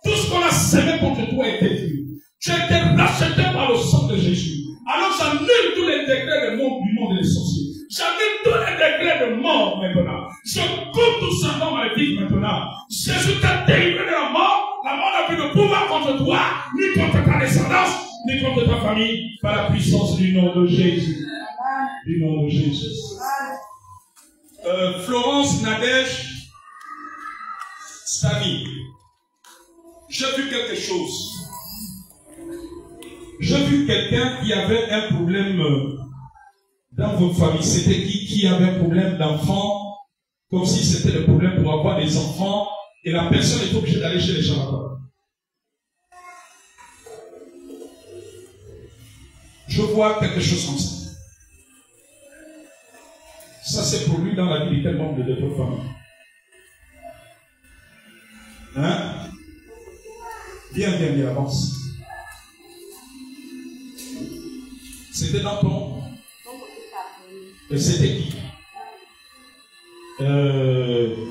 Tout ce qu'on a semé contre toi est détruit. Tu as été racheté par le sang de Jésus. Alors j'annule tous les décrets du monde des sorciers. J'annule tous les décrets de mort maintenant. Je coupe tout ça dans maléfique maintenant. Jésus t'a délivré de la mort. La mort n'a plus de pouvoir contre toi, ni contre ta descendance, ni contre ta famille, par la puissance du nom de Jésus. Du nom de Jésus. Florence Nadège Stani. J'ai vu quelque chose. J'ai vu quelqu'un qui avait un problème dans votre famille. C'était qui avait un problème d'enfant, comme si c'était le problème pour avoir des enfants. Et la personne est obligée d'aller chez les charlatans. Je vois quelque chose comme ça. Ça s'est produit dans la vie de tellement de notre famille. Hein? Viens, avance. C'était dans ton... Et c'était qui?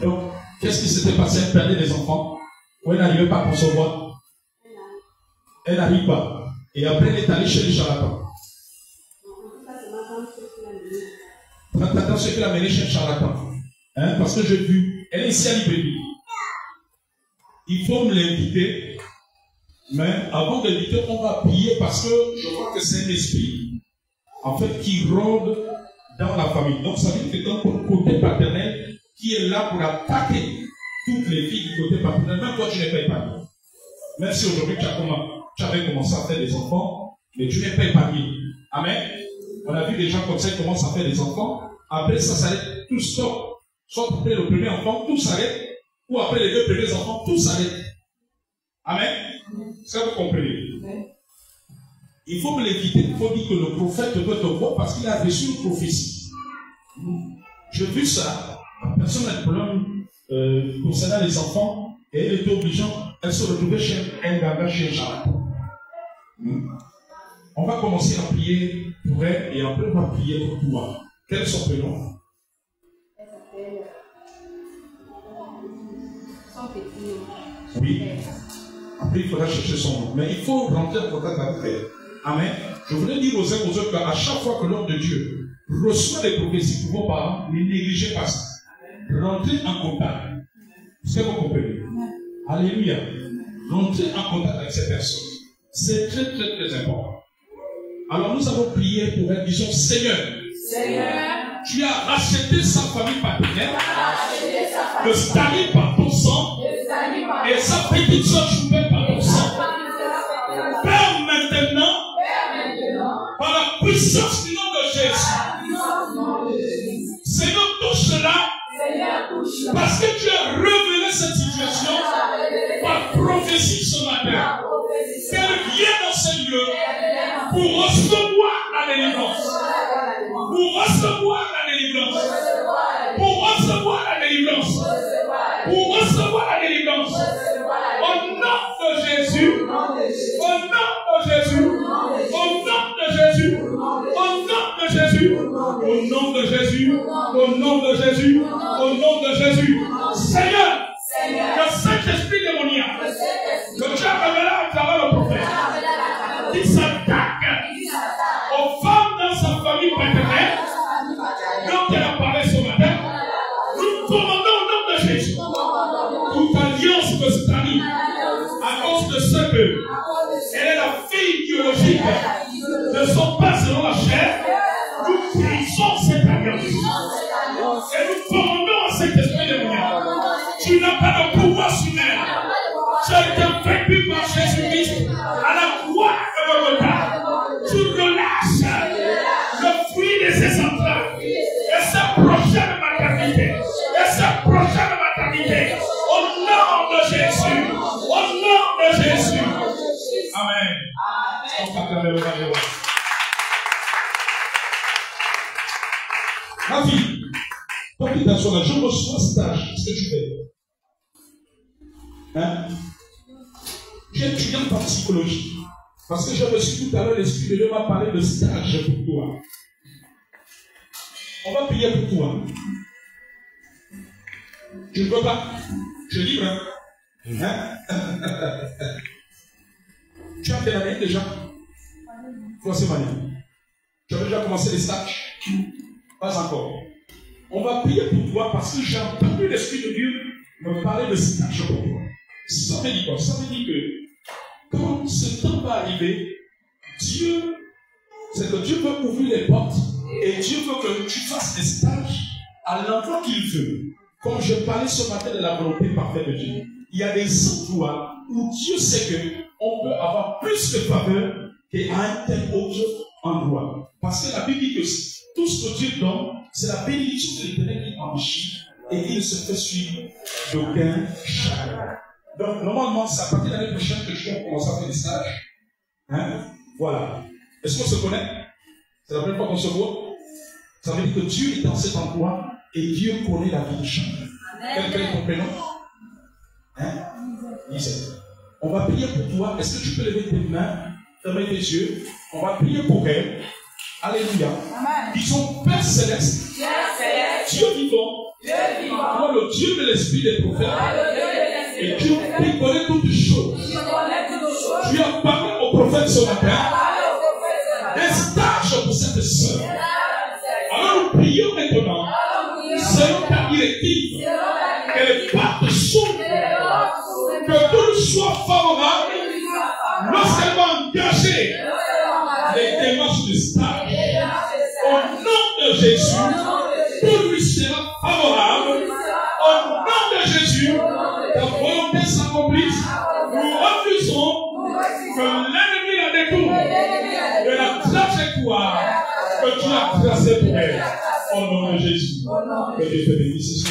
Donc, qu'est-ce qui s'était passé? Elle perdait des enfants. Ou elle n'arrivait pas à concevoir. Elle n'arrive pas. Et après, elle est allée chez les charlatans. Attends, ce qu'elle a mené chez le charlatan. Hein? Parce que j'ai vu, elle est ici à Libreville. Il faut me l'inviter. Mais avant de l'inviter, on va prier parce que je vois que c'est un esprit, en fait, qui rôde dans la famille. Donc, ça veut dire que dans ton côté paternel, qui est là pour attaquer toutes les filles du côté paternel, même toi, tu n'es pas épargné. Même si aujourd'hui, tu avais commencé à faire des enfants, mais tu n'es pas épargné. Amen. On a vu des gens comme ça qui commencent à faire des enfants. Après, ça s'arrête, tout stop. Soit après le premier enfant, tout s'arrête. Ou après les deux premiers enfants, tout s'arrête. Amen. Ça, vous comprenez? Il faut me l'éviter. Il faut dire que le prophète doit te voir parce qu'il a reçu une prophétie. J'ai vu ça. La personne a des problèmes concernant les enfants et elle était obligeante, elle se retrouvait chez un gaga chez Jacques. On va commencer à prier pour elle et après on va prier pour toi. Quel est son prénom? Oui. Après, il faudra chercher son nom. Mais il faut rentrer en contact avec elle. Amen. Je voulais dire aux uns aux autres qu'à chaque fois que l'homme de Dieu reçoit les prophéties pour vos parents, ne négligez pas ça. Rentrez en contact. C'est vous comprenez? Alléluia. Rentrez en contact avec ces personnes. C'est très, très, très important. Alors nous avons prié pour elle. Disons, Seigneur, tu as racheté sa famille paternelle, le Stani par ton sang, et sa petite soeur Choupette par ton sang. Père, maintenant, par la puissance du nom de Jésus, Seigneur, touche-la, parce que tu as révélé cette situation par prophétie ce matin. Qu'elle vienne dans ce lieu pour recevoir la délivrance. Pour recevoir la délivrance. Pour recevoir la délivrance. Pour recevoir la délivrance. Au nom de Jésus. Au nom de Jésus. Au nom de Jésus. Au nom de Jésus. Au nom de Jésus. Au nom de Jésus. Au nom de Jésus. Seigneur, que cet esprit démoniaque que tu as révélé à travers le prophète qui s'attaque aux femmes dans sa famille paternelle dont elle a parlé ce matin, nous commandons au nom de Jésus toute alliance de cette amie à cause de ce que elle est la fille biologique de son père selon la chair. Nous brisons cette alliance et nous commandons à cet esprit démoniaque. Tu n'as pas de pouvoir sur elle. Tu as été vaincu par Jésus-Christ à la croix de Golgotha. Tu relâches le fruit de ses entrailles et sa prochaine maternité. Et sa prochaine maternité. Au nom de Jésus. Au nom de Jésus. Amen. Ma fille, toi qui t'assois là, je reçois stage. Qu'est-ce que tu fais? Hein? Tu es étudiante en psychologie. Parce que j'ai reçu tout à l'heure l'Esprit de Dieu m'a parlé de stage pour toi. On va prier pour toi. Tu ne peux pas. Je libre. Hein? Tu as quelle année déjà? Troisième année. Tu as déjà commencé les stages? Pas encore. On va prier pour toi parce que j'ai entendu l'Esprit de Dieu me parler de stage pour toi. Ça veut dire quoi? Ça veut dire que quand ce temps va arriver, Dieu, c'est que Dieu veut ouvrir les portes et Dieu veut que tu fasses des stages à l'endroit qu'il veut. Comme je parlais ce matin de la volonté parfaite de Dieu, il y a des endroits où Dieu sait qu'on peut avoir plus de faveur qu'à un tel autre endroit. Parce que la Bible dit que tout ce que Dieu donne, c'est la bénédiction de l'Éternel qui enrichit et il ne se fait suivre d'aucun chagrin. Donc, normalement, c'est à partir de l'année prochaine que je vais commencer à faire des stages. Hein? Voilà. Est-ce qu'on se connaît? C'est la première fois qu'on se voit. Ça veut dire que Dieu est dans cet endroit et Dieu connaît la vie de chacun. Quel est ton prénom? Hein? Lisa. On va prier pour toi. Est-ce que tu peux lever tes mains, fermer tes yeux? On va prier pour elle. Alléluia. Disons, Père Céleste, Dieu vivant, toi le Dieu de l'Esprit des prophètes, et Dieu qui connaît toutes choses. Tu as parlé au prophète ce matin des stages pour cette sœur. Alors nous prions maintenant, selon ta directive, que les portes s'ouvrent, que tout soit favorable lorsqu'elle va engager les démarches de stage. Au nom de Jésus, tout lui sera favorable. Au nom de Jésus, ta volonté s'accomplisse. Nous refusons que l'ennemi la détourne de la trajectoire que tu as tracée pour elle. Au nom de Jésus, que Dieu te bénisse.